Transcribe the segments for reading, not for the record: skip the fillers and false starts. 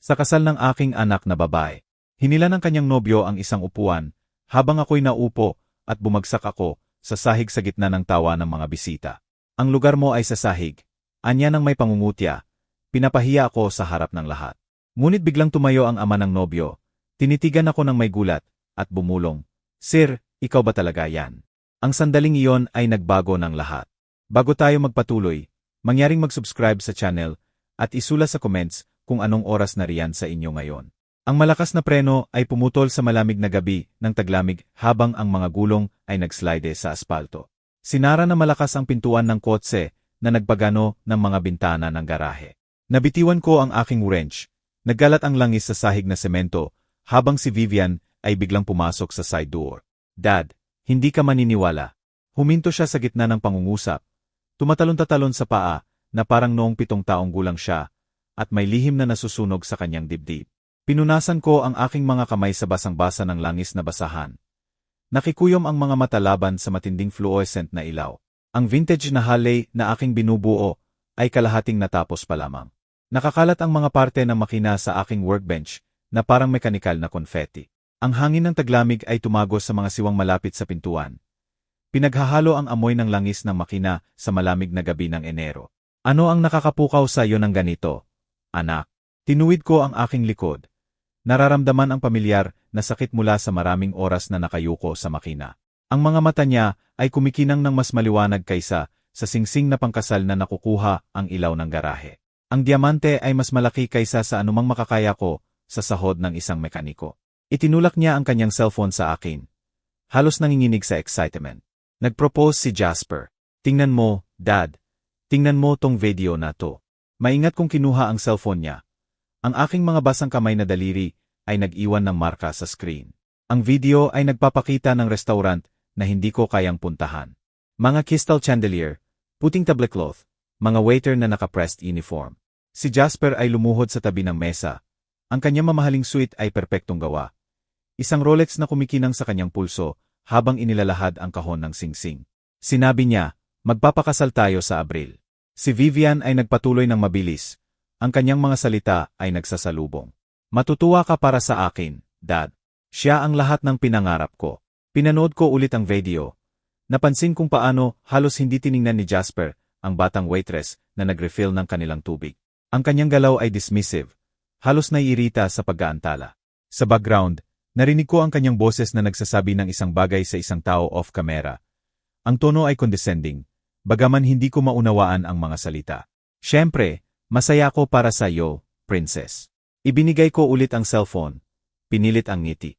Sa kasal ng aking anak na babae. Hinila ng kanyang nobyo ang isang upuan, habang ako'y naupo at bumagsak ako sa sahig sa gitna ng tawa ng mga bisita. Ang lugar mo ay sa sahig. Anya ng may pangungutya. Pinapahiya ako sa harap ng lahat. Ngunit biglang tumayo ang ama ng nobyo. Tinitigan ako ng may gulat at bumulong. Sir, ikaw ba talaga yan? Ang sandaling iyon ay nagbago ng lahat. Bago tayo magpatuloy, mangyaring mag-subscribe sa channel at isula sa comments kung anong oras na riyan sa inyo ngayon. Ang malakas na preno ay pumutol sa malamig na gabi ng taglamig habang ang mga gulong ay nagslide sa aspalto. Sinara na malakas ang pintuan ng kotse na nagpagano ng mga bintana ng garahe. Nabitiwan ko ang aking wrench. Naggalat ang langis sa sahig na semento habang si Vivian ay biglang pumasok sa side door. Dad, hindi ka maniniwala. Huminto siya sa gitna ng pangungusap. Tumatalon-tatalon sa paa na parang noong 7 taong gulang siya at may lihim na nasusunog sa kanyang dibdib. Pinunasan ko ang aking mga kamay sa basang-basa ng langis na basahan. Nakikuyom ang mga mata laban sa matinding fluorescent na ilaw. Ang vintage na Harley na aking binubuo ay kalahating natapos pa lamang. Nakakalat ang mga parte ng makina sa aking workbench na parang mekanikal na confetti. Ang hangin ng taglamig ay tumagos sa mga siwang malapit sa pintuan. Pinaghahalo ang amoy ng langis ng makina sa malamig na gabi ng Enero. Ano ang nakakapukaw sa iyo ng ganito? Anak. Tinuwid ko ang aking likod. Nararamdaman ang pamilyar na sakit mula sa maraming oras na nakayuko sa makina. Ang mga mata niya ay kumikinang ng mas maliwanag kaysa sa singsing na pangkasal na nakukuha ang ilaw ng garahe. Ang diamante ay mas malaki kaysa sa anumang makakaya ko sa sahod ng isang mekaniko. Itinulak niya ang kanyang cellphone sa akin. Halos nanginginig sa excitement. Nagpropose si Jasper. Tingnan mo, Dad. Tingnan mo tong video na to. Maingat kong kinuha ang cellphone niya. Ang aking mga basang kamay na daliri ay nag-iwan ng marka sa screen. Ang video ay nagpapakita ng restaurant na hindi ko kayang puntahan. Mga crystal chandelier, puting tablecloth, mga waiter na naka-pressed uniform. Si Jasper ay lumuhod sa tabi ng mesa. Ang kanyang mamahaling suite ay perpektong gawa. Isang Rolex na kumikinang sa kanyang pulso habang inilalahad ang kahon ng singsing. Sinabi niya, magpapakasal tayo sa Abril. Si Vivian ay nagpatuloy ng mabilis. Ang kanyang mga salita ay nagsasalubong. Matutuwa ka para sa akin, Dad. Siya ang lahat ng pinangarap ko. Pinanood ko ulit ang video. Napansin kung paano halos hindi tiningnan ni Jasper ang batang waitress na nag-refill ng kanilang tubig. Ang kanyang galaw ay dismissive. Halos naiirita sa pag-aantala. Sa background, narinig ko ang kanyang boses na nagsasabi ng isang bagay sa isang tao off-camera. Ang tono ay condescending, bagaman hindi ko maunawaan ang mga salita. Siyempre, masaya ako para sa iyo, Princess. Ibinigay ko ulit ang cellphone. Pinilit ang ngiti.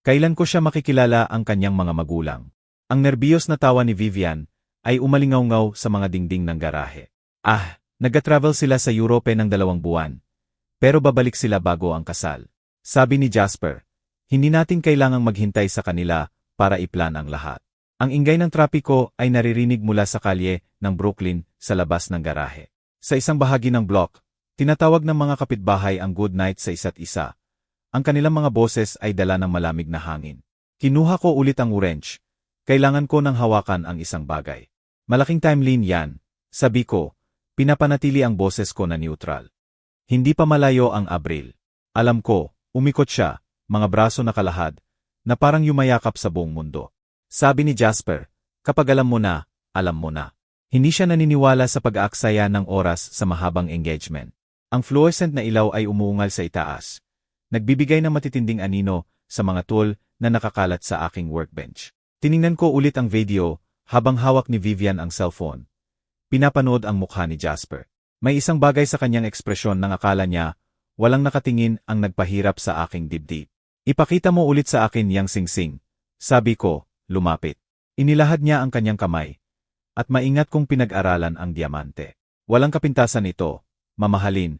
Kailan ko siya makikilala ang kanyang mga magulang? Ang nerbiyos na tawa ni Vivian ay umalingaw-ngaw sa mga dingding ng garahe. Nag-travel sila sa Europe ng 2 buwan. Pero babalik sila bago ang kasal. Sabi ni Jasper, hindi natin kailangang maghintay sa kanila para iplan ang lahat. Ang ingay ng trapiko ay naririnig mula sa kalye ng Brooklyn sa labas ng garahe. Sa isang bahagi ng block, tinatawag ng mga kapitbahay ang good night sa isa't isa. Ang kanilang mga boses ay dala ng malamig na hangin. Kinuha ko ulit ang wrench. Kailangan ko ng hawakan ang isang bagay. Malaking timeline yan, sabi ko, pinapanatili ang boses ko na neutral. Hindi pa malayo ang Abril. Alam ko, umikot siya, mga braso nakalahad, na parang yumayakap sa buong mundo. Sabi ni Jasper, kapag alam mo na, alam mo na. Hindi siya naniniwala sa pag-aaksaya ng oras sa mahabang engagement. Ang fluorescent na ilaw ay umuungal sa itaas. Nagbibigay ng matitinding anino sa mga tool na nakakalat sa aking workbench. Tiningnan ko ulit ang video habang hawak ni Vivian ang cellphone. Pinapanood ang mukha ni Jasper. May isang bagay sa kanyang ekspresyon nang akala niya, walang nakatingin ang nagpahirap sa aking dibdib. Ipakita mo ulit sa akin yang singsing. Sabi ko, lumapit. Inilahad niya ang kanyang kamay. At maingat kong pinag-aralan ang diamante. Walang kapintasan ito, mamahalin.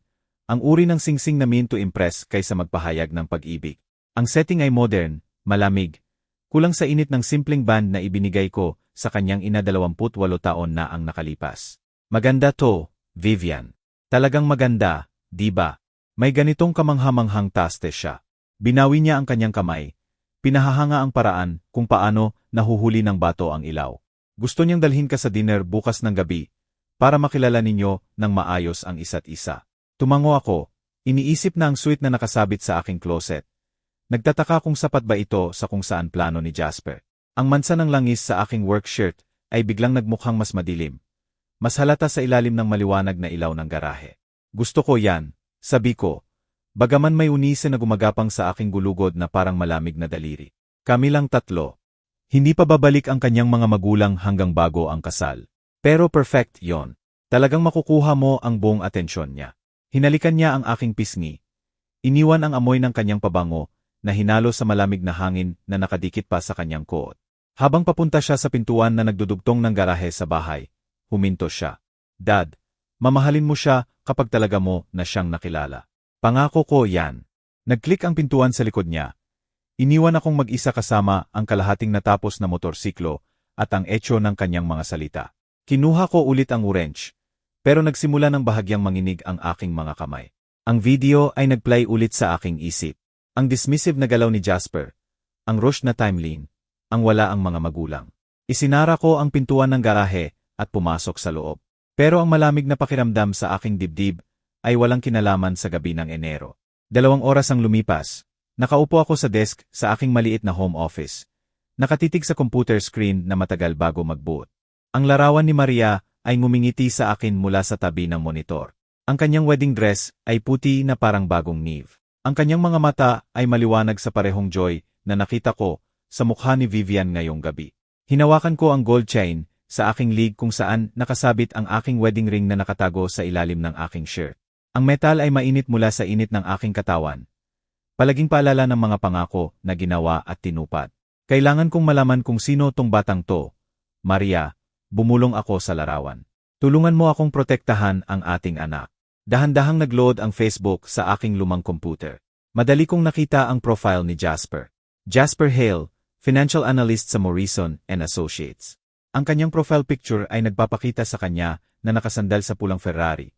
Ang uri ng singsing na mean to impress kaysa magpahayag ng pag-ibig. Ang setting ay modern, malamig. Kulang sa init ng simpleng band na ibinigay ko sa kanyang ina 28 taon na ang nakalipas. Maganda to, Vivian. Talagang maganda, di ba? May ganitong kamanghamanghang taste siya. Binawi niya ang kanyang kamay. Pinahahanga ang paraan kung paano nahuhuli ng bato ang ilaw. Gusto niyang dalhin ka sa dinner bukas ng gabi para makilala ninyo ng maayos ang isa't isa. Tumango ako, Iniisip na ang suite na nakasabit sa aking closet. Nagtataka kung sapat ba ito sa kung saan plano ni Jasper. Ang mansa ng langis sa aking work shirt ay biglang nagmukhang mas madilim. Mas halata sa ilalim ng maliwanag na ilaw ng garahe. Gusto ko yan, sabi ko. Bagaman may unise na gumagapang sa aking gulugod na parang malamig na daliri. Kami lang tatlo. Hindi pa babalik ang kanyang mga magulang hanggang bago ang kasal. Pero perfect yon. Talagang makukuha mo ang buong atensyon niya. Hinalikan niya ang aking pisngi. Iniwan ang amoy ng kanyang pabango na hinalo sa malamig na hangin na nakadikit pa sa kanyang koot. Habang papunta siya sa pintuan na nagdudugtong ng garahe sa bahay, huminto siya. Dad, mamahalin mo siya kapag talaga mo na siyang nakilala. Pangako ko yan. Nag-click ang pintuan sa likod niya. Iniwan akong mag-isa kasama ang kalahating natapos na motorsiklo at ang etyo ng kanyang mga salita. Kinuha ko ulit ang orange. Pero nagsimula ng bahagyang manginig ang aking mga kamay. Ang video ay nag-play ulit sa aking isip. Ang dismissive na galaw ni Jasper. Ang rush na timeline. Ang wala ang mga magulang. Isinara ko ang pintuan ng garahe at pumasok sa loob. Pero ang malamig na pakiramdam sa aking dibdib ay walang kinalaman sa gabi ng Enero. 2 oras ang lumipas. Nakaupo ako sa desk sa aking maliit na home office. Nakatitig sa computer screen na matagal bago mag-boot. Ang larawan ni Maria ay ngumingiti sa akin mula sa tabi ng monitor. Ang kanyang wedding dress ay puti na parang bagong Neve. Ang kanyang mga mata ay maliwanag sa parehong joy na nakita ko sa mukha ni Vivian ngayong gabi. Hinawakan ko ang gold chain sa aking leg kung saan nakasabit ang aking wedding ring na nakatago sa ilalim ng aking shirt. Ang metal ay mainit mula sa init ng aking katawan. Palaging paalala ng mga pangako na ginawa at tinupad. Kailangan kong malaman kung sino tong batang to. Maria, bumulong ako sa larawan. Tulungan mo akong protektahan ang ating anak. Dahan-dahang nag-load ang Facebook sa aking lumang computer. Madali kong nakita ang profile ni Jasper. Jasper Hale, financial analyst sa Morrison & Associates. Ang kanyang profile picture ay nagpapakita sa kanya na nakasandal sa pulang Ferrari.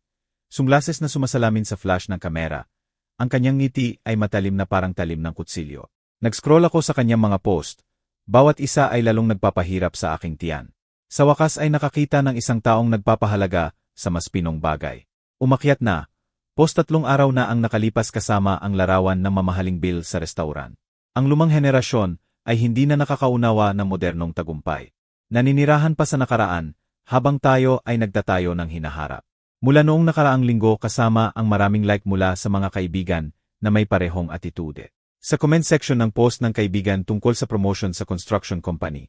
Sunglases na sumasalamin sa flash ng kamera. Ang kanyang ngiti ay matalim na parang talim ng kutsilyo. Nag-scroll ako sa kanyang mga post. Bawat isa ay lalong nagpapahirap sa aking tiyan. Sa wakas ay nakakita ng isang taong nagpapahalaga sa mas pinong bagay. Umakyat na. Post 3 araw na ang nakalipas kasama ang larawan ng mamahaling bill sa restaurant. Ang lumang henerasyon ay hindi na nakakaunawa ng modernong tagumpay. Naninirahan pa sa nakaraan, habang tayo ay nagtatayo ng hinaharap. Mula noong nakaraang linggo kasama ang maraming like mula sa mga kaibigan na may parehong atitude. Sa comment section ng post ng kaibigan tungkol sa promotion sa construction company,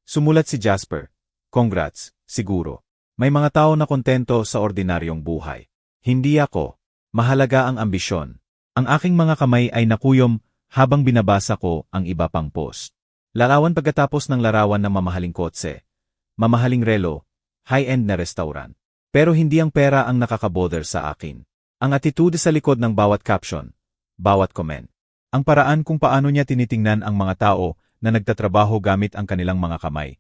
sumulat si Jasper, "Congrats, siguro. May mga tao na kontento sa ordinaryong buhay. Hindi ako. Mahalaga ang ambisyon." Ang aking mga kamay ay nakuyom habang binabasa ko ang iba pang post. Larawan pagkatapos ng larawan ng mamahaling kotse, mamahaling relo, high-end na restaurant. Pero hindi ang pera ang nakakabother sa akin. Ang attitude sa likod ng bawat caption, bawat comment. Ang paraan kung paano niya tinitingnan ang mga tao na nagtatrabaho gamit ang kanilang mga kamay,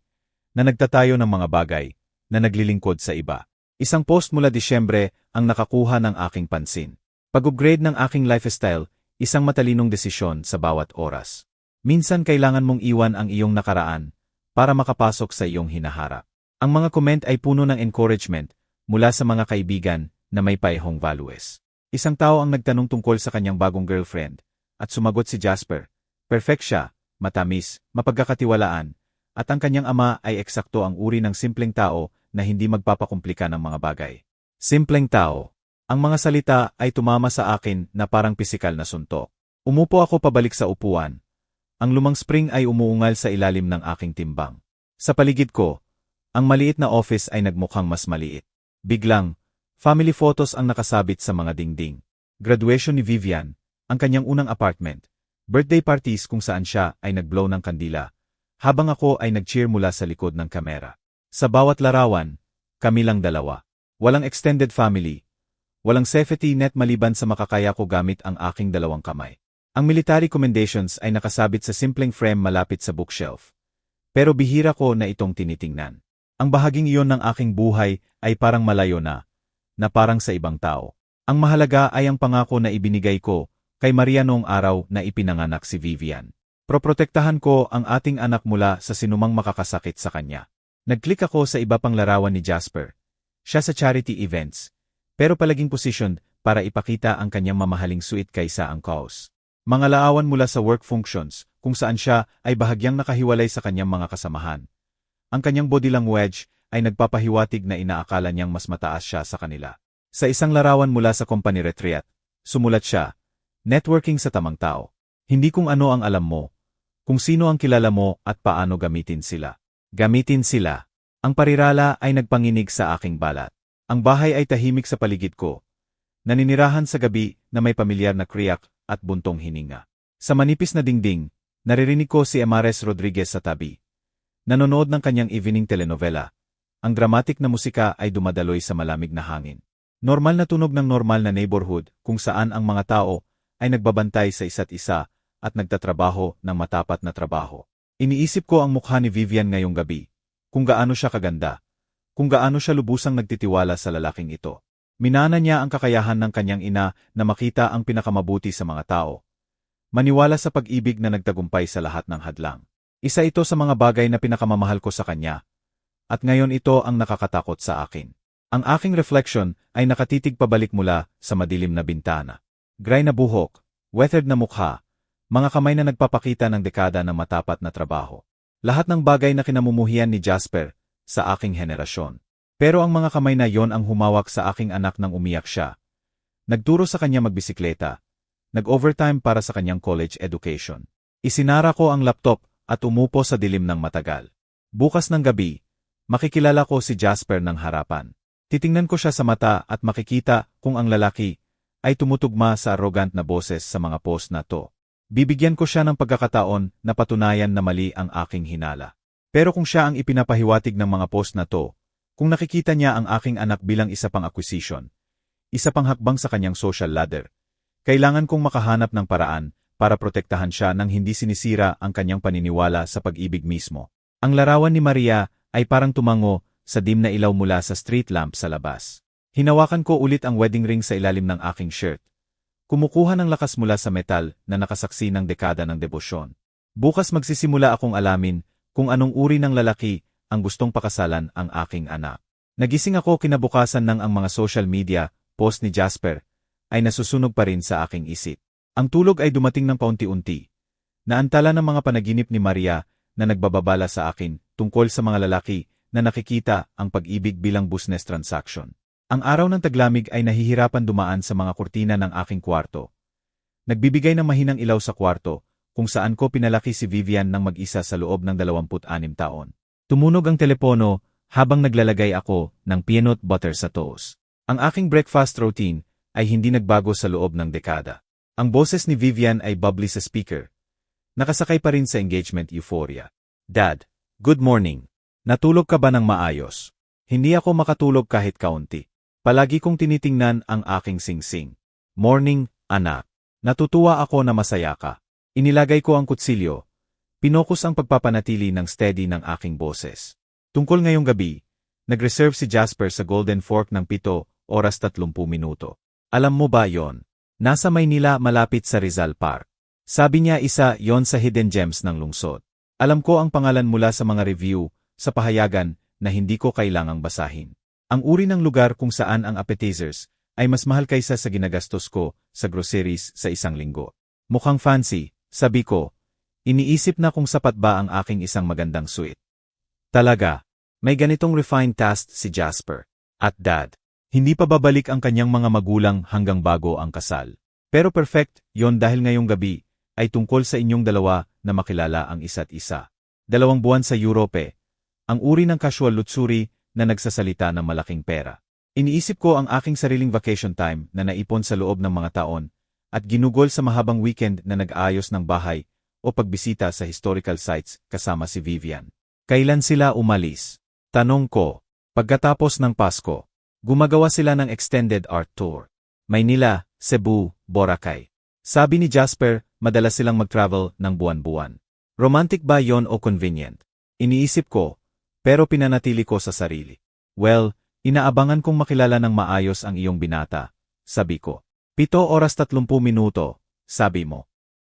na nagtatayo ng mga bagay, na naglilingkod sa iba. Isang post mula Disyembre ang nakakuha ng aking pansin. Pag-upgrade ng aking lifestyle, isang matalinong desisyon sa bawat oras. Minsan kailangan mong iwan ang iyong nakaraan para makapasok sa iyong hinaharap. Ang mga comment ay puno ng encouragement mula sa mga kaibigan na may paehong values. Isang tao ang nagtanong tungkol sa kanyang bagong girlfriend at sumagot si Jasper. Perfect siya, matamis, mapagkakatiwalaan, at ang kanyang ama ay eksakto ang uri ng simpleng tao na hindi magpapakomplika ng mga bagay. Simpleng tao. Ang mga salita ay tumama sa akin na parang pisikal na suntok. Umupo ako pabalik sa upuan. Ang lumang spring ay umuungal sa ilalim ng aking timbang. Sa paligid ko, ang maliit na office ay nagmukhang mas maliit. Biglang, family photos ang nakasabit sa mga dingding. Graduation ni Vivian, ang kanyang unang apartment, birthday parties kung saan siya ay nag-blow ng kandila, habang ako ay nag-cheer mula sa likod ng kamera. Sa bawat larawan, kami lang dalawa. Walang extended family. Walang safety net maliban sa makakaya ko gamit ang aking 2 kamay. Ang military commendations ay nakasabit sa simpleng frame malapit sa bookshelf. Pero bihira ko na itong tinitingnan. Ang bahaging iyon ng aking buhay ay parang malayo na parang sa ibang tao. Ang mahalaga ay ang pangako na ibinigay ko kay Maria noong araw na ipinanganak si Vivian. Proprotektahan ko ang ating anak mula sa sinumang makakasakit sa kanya. Nag-click ako sa iba pang larawan ni Jasper. Siya sa charity events, pero palaging positioned para ipakita ang kanyang mamahaling suit kaysa ang cause. Mga laawan mula sa work functions, kung saan siya ay bahagyang nakahiwalay sa kanyang mga kasamahan. Ang kanyang body language ay nagpapahiwatig na inaakala niyang mas mataas siya sa kanila. Sa isang larawan mula sa company retreat, sumulat siya, networking sa tamang tao. Hindi kung ano ang alam mo, kung sino ang kilala mo at paano gamitin sila. Gamitin sila. Ang parirala ay nagpanginig sa aking balat. Ang bahay ay tahimik sa paligid ko. Naninirahan sa gabi na may pamilyar na kriyak at buntong hininga. Sa manipis na dingding, naririnig ko si Amares Rodriguez sa tabi. Nanonood ng kanyang evening telenovela. Ang dramatic na musika ay dumadaloy sa malamig na hangin. Normal na tunog ng normal na neighborhood kung saan ang mga tao ay nagbabantay sa isa't isa at nagtatrabaho ng matapat na trabaho. Iniisip ko ang mukha ni Vivian ngayong gabi, kung gaano siya kaganda, kung gaano siya lubusang nagtitiwala sa lalaking ito. Minana niya ang kakayahan ng kanyang ina na makita ang pinakamabuti sa mga tao. Maniwala sa pag-ibig na nagtagumpay sa lahat ng hadlang. Isa ito sa mga bagay na pinakamamahal ko sa kanya. At ngayon ito ang nakakatakot sa akin. Ang aking reflection ay nakatitig pabalik mula sa madilim na bintana. Gray na buhok, weathered na mukha, mga kamay na nagpapakita ng dekada ng matapat na trabaho. Lahat ng bagay na kinamumuhian ni Jasper sa aking henerasyon. Pero ang mga kamay na yon ang humawak sa aking anak nang umiyak siya. Nagturo sa kanya magbisikleta. Nag-overtime para sa kanyang college education. Isinara ko ang laptop at umupo sa dilim ng matagal. Bukas ng gabi, makikilala ko si Jasper ng harapan. Titingnan ko siya sa mata at makikita kung ang lalaki ay tumutugma sa arrogant na boses sa mga post na to. Bibigyan ko siya ng pagkakataon na patunayan na mali ang aking hinala. Pero kung siya ang ipinapahiwatig ng mga post na to, kung nakikita niya ang aking anak bilang isa pang acquisition, isa pang hakbang sa kanyang social ladder, kailangan kong makahanap ng paraan para protektahan siya nang hindi sinisira ang kanyang paniniwala sa pag-ibig mismo. Ang larawan ni Maria ay parang tumango sa dim na ilaw mula sa street lamp sa labas. Hinawakan ko ulit ang wedding ring sa ilalim ng aking shirt. Kumukuha ng lakas mula sa metal na nakasaksi ng dekada ng debosyon. Bukas magsisimula akong alamin kung anong uri ng lalaki ang gustong pakasalan ang aking anak. Nagising ako kinabukasan ng ang mga social media post ni Jasper ay nasusunog pa rin sa aking isip. Ang tulog ay dumating ng paunti-unti. Naantala ng mga panaginip ni Maria na nagbababala sa akin tungkol sa mga lalaki na nakikita ang pag-ibig bilang business transaction. Ang araw ng taglamig ay nahihirapan dumaan sa mga kurtina ng aking kwarto. Nagbibigay ng mahinang ilaw sa kwarto, kung saan ko pinalaki si Vivian ng mag-isa sa loob ng 26 taon. Tumunog ang telepono habang naglalagay ako ng peanut butter sa toast. Ang aking breakfast routine ay hindi nagbago sa loob ng dekada. Ang boses ni Vivian ay bubbly sa speaker. Nakasakay pa rin sa engagement euphoria. Dad, good morning. Natulog ka ba ng maayos? Hindi ako makatulog kahit kaunti. Palagi kong tinitingnan ang aking singsing. Morning, anak. Natutuwa ako na masaya ka. Inilagay ko ang kutsilyo. Pinokus ang pagpapanatili ng steady ng aking boses. Tungkol ngayong gabi, nag-reserve si Jasper sa Golden Fork ng 7:30 Alam mo ba yon? Nasa Maynila malapit sa Rizal Park. Sabi niya isa yon sa hidden gems ng lungsod. Alam ko ang pangalan mula sa mga review, sa pahayagan na hindi ko kailangang basahin. Ang uri ng lugar kung saan ang appetizers ay mas mahal kaysa sa ginagastos ko sa groceries sa isang linggo. Mukhang fancy, sabi ko. Iniisip na kung sapat ba ang aking isang magandang suite. Talaga, may ganitong refined taste si Jasper. At Dad, hindi pa babalik ang kanyang mga magulang hanggang bago ang kasal. Pero perfect, yon dahil ngayong gabi ay tungkol sa inyong dalawa na makilala ang isa't isa. 2 buwan sa Europe, ang uri ng casual luxury na nagsasalita ng malaking pera. Iniisip ko ang aking sariling vacation time na naipon sa loob ng mga taon at ginugol sa mahabang weekend na nag-aayos ng bahay o pagbisita sa historical sites kasama si Vivian. Kailan sila umalis? Tanong ko. Pagkatapos ng Pasko, gumagawa sila ng extended art tour. Maynila, Cebu, Boracay. Sabi ni Jasper, madalas silang mag-travel ng buwan-buwan. Romantic ba yon o convenient? Iniisip ko, pero pinanatili ko sa sarili. Well, inaabangan kong makilala ng maayos ang iyong binata, sabi ko. 7:30, sabi mo.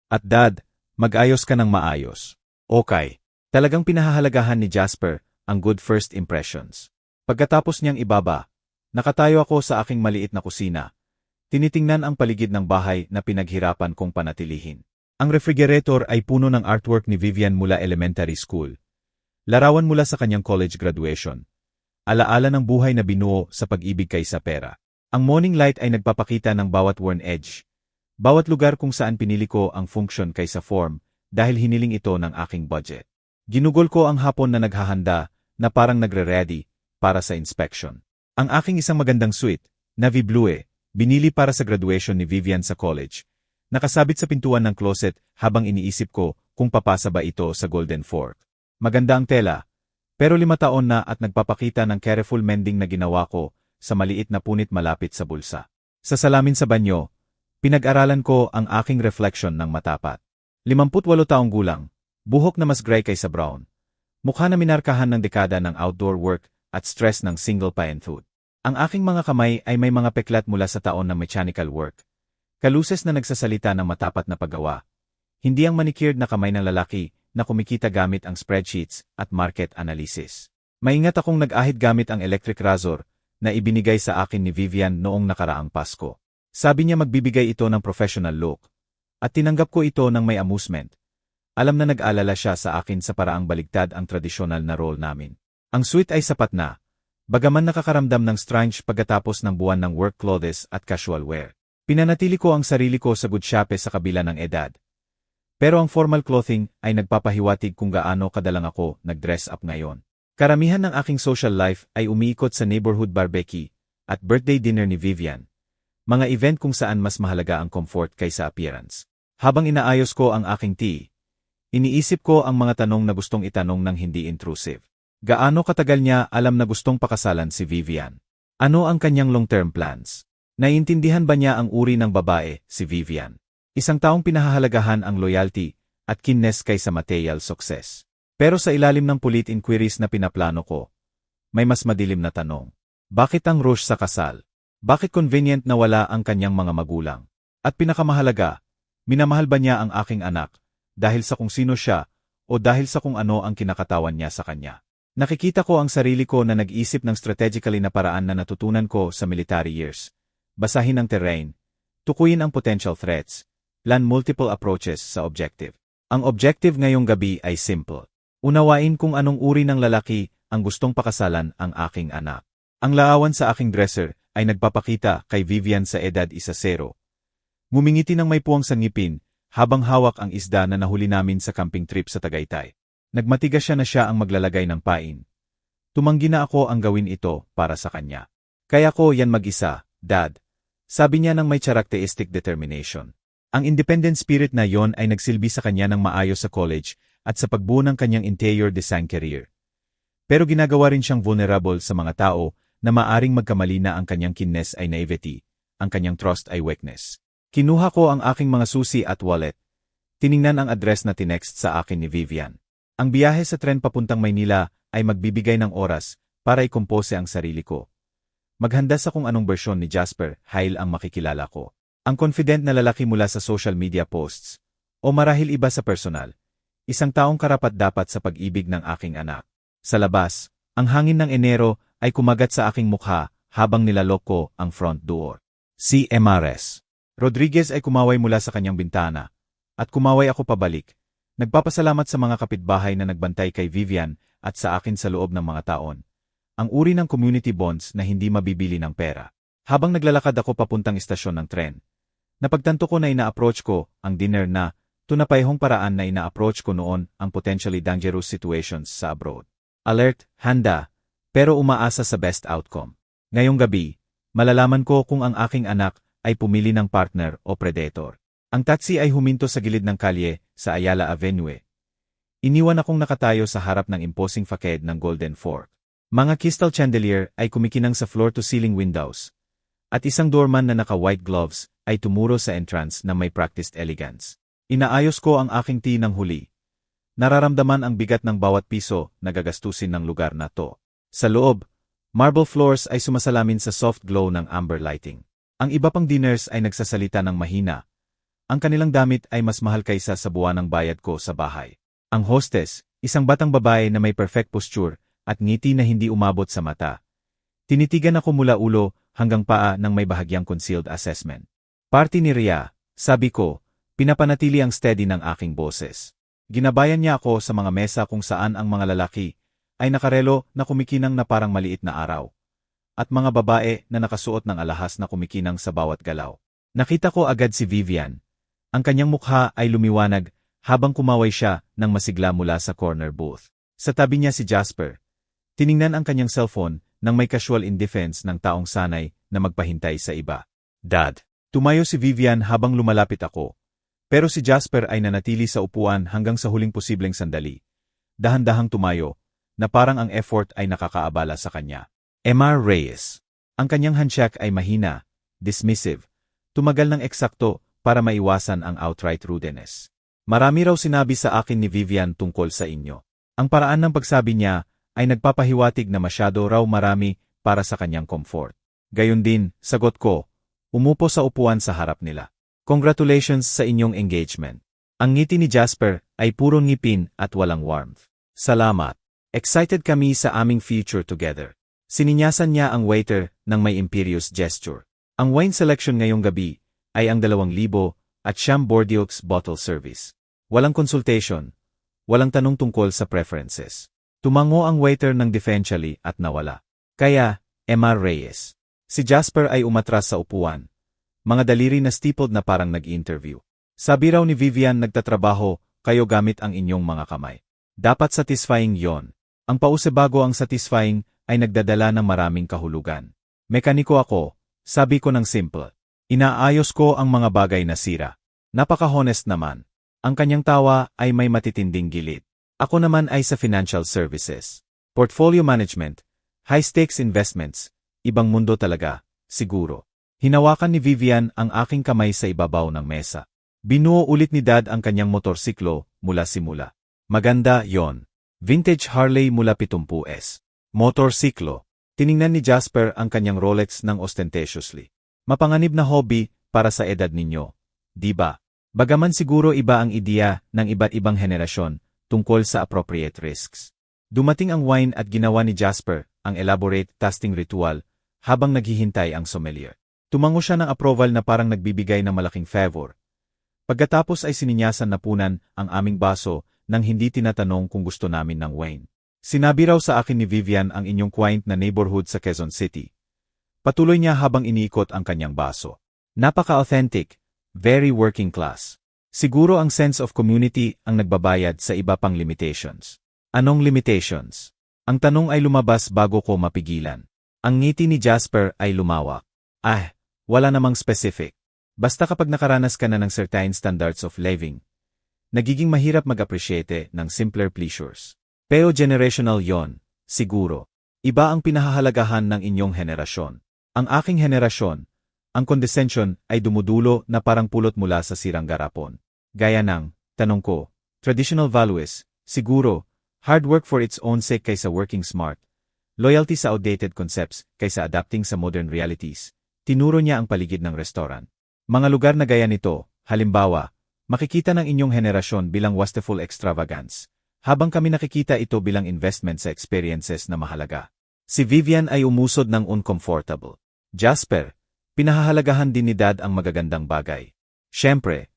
At Dad, mag-ayos ka ng maayos. Okay. Talagang pinahahalagahan ni Jasper ang good first impressions. Pagkatapos niyang ibaba, nakatayo ako sa aking maliit na kusina. Tinitingnan ang paligid ng bahay na pinaghirapan kong panatilihin. Ang refrigerator ay puno ng artwork ni Vivian mula elementary school. Larawan mula sa kanyang college graduation. Alaala ng buhay na binuo sa pag-ibig kaysa pera. Ang morning light ay nagpapakita ng bawat worn edge. Bawat lugar kung saan pinili ko ang function kaysa form dahil hiniling ito ng aking budget. Ginugol ko ang hapon na naghahanda na parang nagre-ready para sa inspection. Ang aking isang magandang suite, navy blue, binili para sa graduation ni Vivian sa college. Nakasabit sa pintuan ng closet habang iniisip ko kung papasa ba ito sa Golden Fork. Maganda ang tela, pero 5 taon na at nagpapakita ng careful mending na ginawa ko sa maliit na punit malapit sa bulsa. Sa salamin sa banyo, pinag-aralan ko ang aking reflection ng matapat. 58 taong gulang, buhok na mas gray kaysa brown. Mukha na minarkahan ng dekada ng outdoor work at stress ng single parenthood. Ang aking mga kamay ay may mga peklat mula sa taon ng mechanical work. Kaluses na nagsasalita ng matapat na paggawa. Hindi ang manicured na kamay ng lalaki na kumikita gamit ang spreadsheets at market analysis. Maingat akong nag-ahit gamit ang electric razor na ibinigay sa akin ni Vivian noong nakaraang Pasko. Sabi niya magbibigay ito ng professional look. At tinanggap ko ito ng may amusement. Alam na nag-alala siya sa akin sa paraang baligtad ang tradisyonal na role namin. Ang suite ay sapat na, bagaman nakakaramdam ng strange pagkatapos ng buwan ng work clothes at casual wear. Pinanatili ko ang sarili ko sa good shape sa kabila ng edad. Pero ang formal clothing ay nagpapahiwatig kung gaano kadalang ako nag-dress up ngayon. Karamihan ng aking social life ay umiikot sa neighborhood barbecue at birthday dinner ni Vivian. Mga event kung saan mas mahalaga ang comfort kaysa appearance. Habang inaayos ko ang aking tea, iniisip ko ang mga tanong na gustong itanong ng hindi intrusive. Gaano katagal niya alam na gustong pakasalan si Vivian? Ano ang kanyang long-term plans? Naiintindihan ba niya ang uri ng babae, si Vivian? Isang taong pinahahalagahan ang loyalty at keenness kaysa material success. Pero sa ilalim ng pulit inquiries na pinaplano ko, may mas madilim na tanong. Bakit ang rush sa kasal? Bakit convenient na wala ang kanyang mga magulang? At pinakamahalaga, minamahal ba niya ang aking anak dahil sa kung sino siya o dahil sa kung ano ang kinakatawan niya sa kanya? Nakikita ko ang sarili ko na nag-isip ng strategically na paraan na natutunan ko sa military years. Basahin ang terrain, tukuyin ang potential threats, plan multiple approaches sa objective. Ang objective ngayong gabi ay simple. Unawain kung anong uri ng lalaki ang gustong pakasalan ang aking anak. Ang laawan sa aking dresser ay nagpapakita kay Vivian sa edad 1-0. Ngumingiti ng may puwang sa ngipin habang hawak ang isda na nahuli namin sa camping trip sa Tagaytay. Nagmatigas siya na siya ang maglalagay ng pain. Tumanggi na ako ang gawin ito para sa kanya. Kaya ko yan mag-isa, Dad. Sabi niya ng may characteristic determination. Ang independent spirit na yon ay nagsilbi sa kanya ng maayos sa college at sa pagbuo ng kanyang interior design career. Pero ginagawa rin siyang vulnerable sa mga tao na maaring magkamali na ang kanyang keenness ay naivety, ang kanyang trust ay weakness. Kinuha ko ang aking mga susi at wallet. Tiningnan ang address na tinext sa akin ni Vivian. Ang biyahe sa tren papuntang Maynila ay magbibigay ng oras para ikompose ang sarili ko. Maghanda sa kung anong bersyon ni Jasper Hyle ang makikilala ko. Ang confident na lalaki mula sa social media posts, o marahil iba sa personal, isang taong karapat-dapat sa pag-ibig ng aking anak. Sa labas, ang hangin ng Enero ay kumagat sa aking mukha habang nilalok ko ang front door. Si MRS. Rodriguez ay kumaway mula sa kanyang bintana, at kumaway ako pabalik. Nagpapasalamat sa mga kapitbahay na nagbantay kay Vivian at sa akin sa loob ng mga taon. Ang uri ng community bonds na hindi mabibili ng pera. Habang naglalakad ako papuntang istasyon ng tren, napagtanto ko na ina-approach ko ang dinner na tunapayhong paraan na ina-approach ko noon ang potentially dangerous situations sa abroad. Alert, handa, pero umaasa sa best outcome. Ngayong gabi, malalaman ko kung ang aking anak ay pumili ng partner o predator. Ang taxi ay huminto sa gilid ng kalye sa Ayala Avenue. Iniwan akong nakatayo sa harap ng imposing facade ng Golden Fork. Mga crystal chandelier ay kumikinang sa floor-to-ceiling windows. At isang doorman na naka-white gloves ay tumuro sa entrance na may practiced elegance. Inaayos ko ang aking tea ng huli. Nararamdaman ang bigat ng bawat piso na gagastusin ng lugar na to. Sa loob, marble floors ay sumasalamin sa soft glow ng amber lighting. Ang iba pang diners ay nagsasalita ng mahina. Ang kanilang damit ay mas mahal kaysa sa buwanang bayad ko sa bahay. Ang hostess, isang batang babae na may perfect posture at ngiti na hindi umabot sa mata. Tinitigan ako mula ulo hanggang paa ng may bahagyang concealed assessment. Party ni Rhea, sabi ko, pinapanatili ang steady ng aking boses. Ginabayan niya ako sa mga mesa kung saan ang mga lalaki ay nakarelo na kumikinang na parang maliit na araw, at mga babae na nakasuot ng alahas na kumikinang sa bawat galaw. Nakita ko agad si Vivian. Ang kanyang mukha ay lumiwanag habang kumaway siya ng masigla mula sa corner booth. Sa tabi niya si Jasper. Tiningnan ang kanyang cellphone nang may casual indifference ng taong sanay na magpahintay sa iba. Dad. Tumayo si Vivian habang lumalapit ako. Pero si Jasper ay nanatili sa upuan hanggang sa huling posibleng sandali. Dahan-dahang tumayo, na parang ang effort ay nakakaabala sa kanya. Emma Reyes. Ang kanyang handshake ay mahina, dismissive. Tumagal ng eksakto para maiwasan ang outright rudeness. Marami raw sinabi sa akin ni Vivian tungkol sa inyo. Ang paraan ng pagsabi niya ay nagpapahiwatig na masyado raw marami para sa kanyang comfort. Gayon din, sagot ko, umupo sa upuan sa harap nila. Congratulations sa inyong engagement. Ang ngiti ni Jasper ay puro ngipin at walang warmth. Salamat. Excited kami sa aming future together. Sininyasan niya ang waiter ng may imperious gesture. Ang wine selection ngayong gabi ay ang 2,000 at Bordeaux bottle service. Walang consultation, walang tanong tungkol sa preferences. Tumango ang waiter ng deferentially at nawala. Kaya, Emma Reyes. Si Jasper ay umatras sa upuan. Mga daliri na stippled na parang nag-interview. Sabi raw ni Vivian, nagtatrabaho kayo gamit ang inyong mga kamay. Dapat satisfying yon. Ang pause bago ang satisfying ay nagdadala ng maraming kahulugan. Mekaniko ako. Sabi ko ng simple. Inaayos ko ang mga bagay na sira. Napaka-honest naman. Ang kanyang tawa ay may matitinding gilid. Ako naman ay sa financial services. Portfolio management, high-stakes investments, ibang mundo talaga, siguro. Hinawakan ni Vivian ang aking kamay sa ibabaw ng mesa. Binuo ulit ni Dad ang kanyang motorsiklo mula simula. Maganda yon. Vintage Harley mula 70s. Motorsiklo. Tiningnan ni Jasper ang kanyang Rolex ng ostentatiously. Mapanganib na hobby para sa edad ninyo, di ba? Bagaman siguro iba ang ideya ng iba't ibang henerasyon tungkol sa appropriate risks. Dumating ang wine at ginawa ni Jasper ang elaborate tasting ritual habang naghihintay ang sommelier. Tumango siya ng approval na parang nagbibigay ng malaking favor. Pagkatapos ay sininyasan na punan ang aming baso nang hindi tinatanong kung gusto namin ng wine. Sinabi raw sa akin ni Vivian ang inyong quaint na neighborhood sa Quezon City. Patuloy niya habang iniikot ang kanyang baso. Napaka-authentic, very working class. Siguro ang sense of community ang nagbabayad sa iba pang limitations. Anong limitations? Ang tanong ay lumabas bago ko mapigilan. Ang ngiti ni Jasper ay lumawak. Wala namang specific. Basta kapag nakaranas ka na ng certain standards of living, nagiging mahirap mag-appreciate ng simpler pleasures. Pero generational yon, siguro. Iba ang pinahahalagahan ng inyong henerasyon. Ang aking henerasyon, ang condescension ay dumudulo na parang pulot mula sa sirang garapon. Gaya ng, tanong ko, traditional values, siguro, hard work for its own sake kaysa working smart, loyalty sa outdated concepts kaysa adapting sa modern realities. Tinuro niya ang paligid ng restaurant. Mga lugar na gaya nito, halimbawa, makikita ng inyong henerasyon bilang wasteful extravagance. Habang kami nakikita ito bilang investment sa experiences na mahalaga. Si Vivian ay umusod ng uncomfortable. Jasper, pinahahalagahan din ni Dad ang magagandang bagay. Siyempre,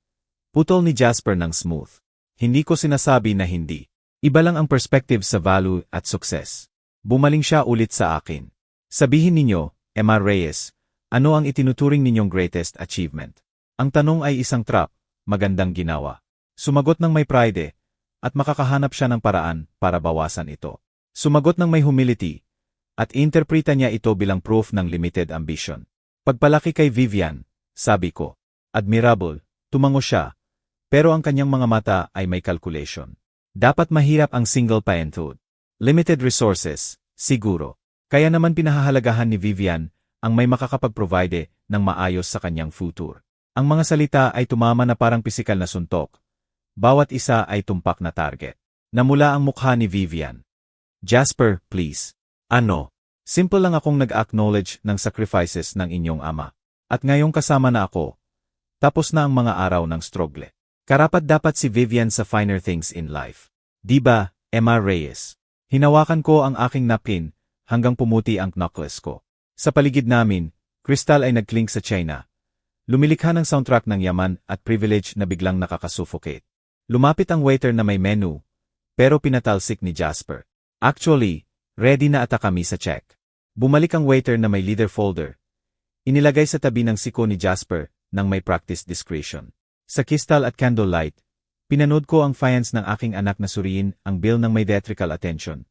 putol ni Jasper ng smooth. Hindi ko sinasabi na hindi. Iba lang ang perspective sa value at success. Bumaling siya ulit sa akin. Sabihin ninyo, Emma Reyes, ano ang itinuturing ninyong greatest achievement? Ang tanong ay isang trap, magandang ginawa. Sumagot ng may pride, at makakahanap siya ng paraan para bawasan ito. Sumagot ng may humility, at interpreta niya ito bilang proof ng limited ambition. Pagpalaki kay Vivian, sabi ko, admirable, tumango siya, pero ang kanyang mga mata ay may calculation. Dapat mahirap ang single parenthood. Limited resources, siguro. Kaya naman pinahahalagahan ni Vivian ang may makakapag-provide ng maayos sa kanyang future. Ang mga salita ay tumama na parang pisikal na suntok. Bawat isa ay tumpak na target. Namula ang mukha ni Vivian. Jasper, please. Ano? Simple lang akong nag-acknowledge ng sacrifices ng inyong ama. At ngayong kasama na ako. Tapos na ang mga araw ng struggle. Karapat-dapat si Vivian sa finer things in life. Diba, Emma Reyes? Hinawakan ko ang aking napkin hanggang pumuti ang knuckles ko. Sa paligid namin, Crystal ay nag-clink sa China. Lumilikha ng soundtrack ng yaman at privilege na biglang nakakasuffocate. Lumapit ang waiter na may menu, pero pinatalsik ni Jasper. Actually, ready na ata kami sa check. Bumalik ang waiter na may leader folder. Inilagay sa tabi ng siko ni Jasper nang may practice discretion. Sa crystal at candlelight, pinanood ko ang fiance ng aking anak na suriin ang bill ng may theatrical attention.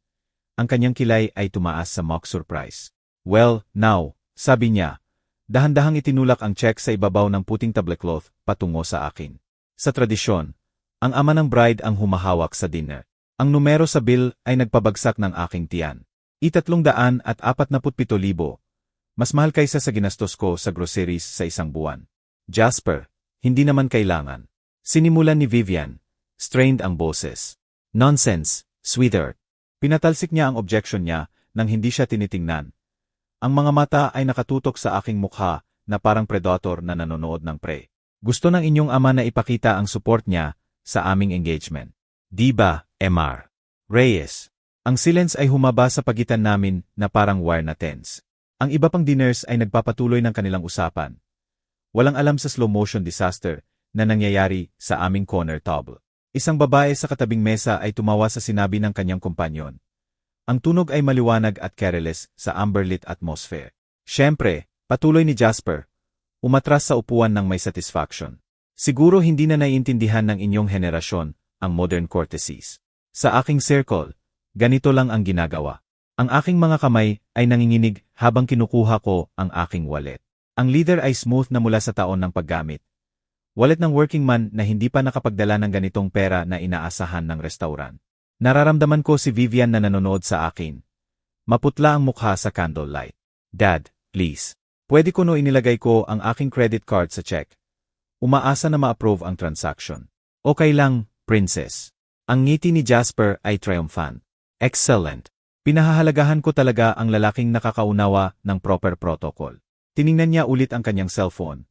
Ang kanyang kilay ay tumaas sa mock surprise. Well, now, sabi niya, dahan-dahang itinulak ang check sa ibabaw ng puting tablecloth patungo sa akin. Sa tradisyon, ang ama ng bride ang humahawak sa dinner. Ang numero sa bill ay nagpabagsak ng aking tiyan. ₱347,000. Mas mahal kaysa sa ginastos ko sa groceries sa isang buwan. Jasper, hindi naman kailangan. Sinimulan ni Vivian. Strained ang boses. Nonsense, sweetheart. Pinatalsik niya ang objection niya nang hindi siya tinitingnan. Ang mga mata ay nakatutok sa aking mukha na parang predator na nanonood ng prey. Gusto ng inyong ama na ipakita ang support niya sa aming engagement. Di ba, MR? Reyes. Ang silence ay humaba sa pagitan namin na parang wire na tense. Ang iba pang diners ay nagpapatuloy ng kanilang usapan. Walang alam sa slow-motion disaster na nangyayari sa aming corner table. Isang babae sa katabing mesa ay tumawa sa sinabi ng kanyang kompanyon. Ang tunog ay maliwanag at careless sa amber-lit atmosphere. Siyempre, patuloy ni Jasper, umatras sa upuan ng may satisfaction. Siguro hindi na naiintindihan ng inyong henerasyon ang modern courtesies. Sa aking circle, ganito lang ang ginagawa. Ang aking mga kamay ay nanginginig habang kinukuha ko ang aking wallet. Ang leader ay smooth na mula sa taon ng paggamit. Wallet ng working man na hindi pa nakapagdala ng ganitong pera na inaasahan ng restaurant. Nararamdaman ko si Vivian na nanonood sa akin. Maputla ang mukha sa candlelight. Dad, please. Pwede ko no inilagay ko ang aking credit card sa check. Umaasa na ma-approve ang transaction. Okay lang, princess. Ang ngiti ni Jasper ay triumphant. Excellent. Pinahahalagahan ko talaga ang lalaking nakakaunawa ng proper protocol. Tiningnan niya ulit ang kanyang cellphone.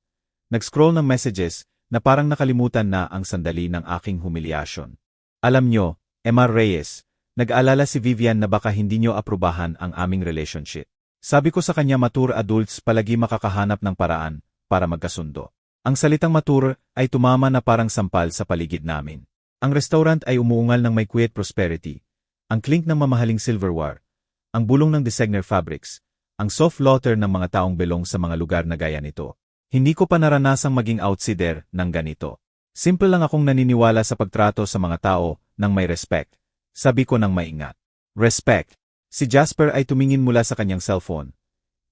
Nag-scroll ng messages na parang nakalimutan na ang sandali ng aking humiliation. Alam nyo, MR Reyes, nag-aalala si Vivian na baka hindi nyo aprubahan ang aming relationship. Sabi ko sa kanya mature adults palagi makakahanap ng paraan para magkasundo. Ang salitang mature ay tumama na parang sampal sa paligid namin. Ang restaurant ay umuungal ng may quiet prosperity. Ang clink ng mamahaling silverware, ang bulong ng designer fabrics, ang soft laughter ng mga taong belong sa mga lugar na gaya nito. Hindi ko pa naranasang maging outsider ng ganito. Simple lang akong naniniwala sa pagtrato sa mga tao ng may respect. Sabi ko ng maingat. Respect. Si Jasper ay tumingin mula sa kanyang cellphone.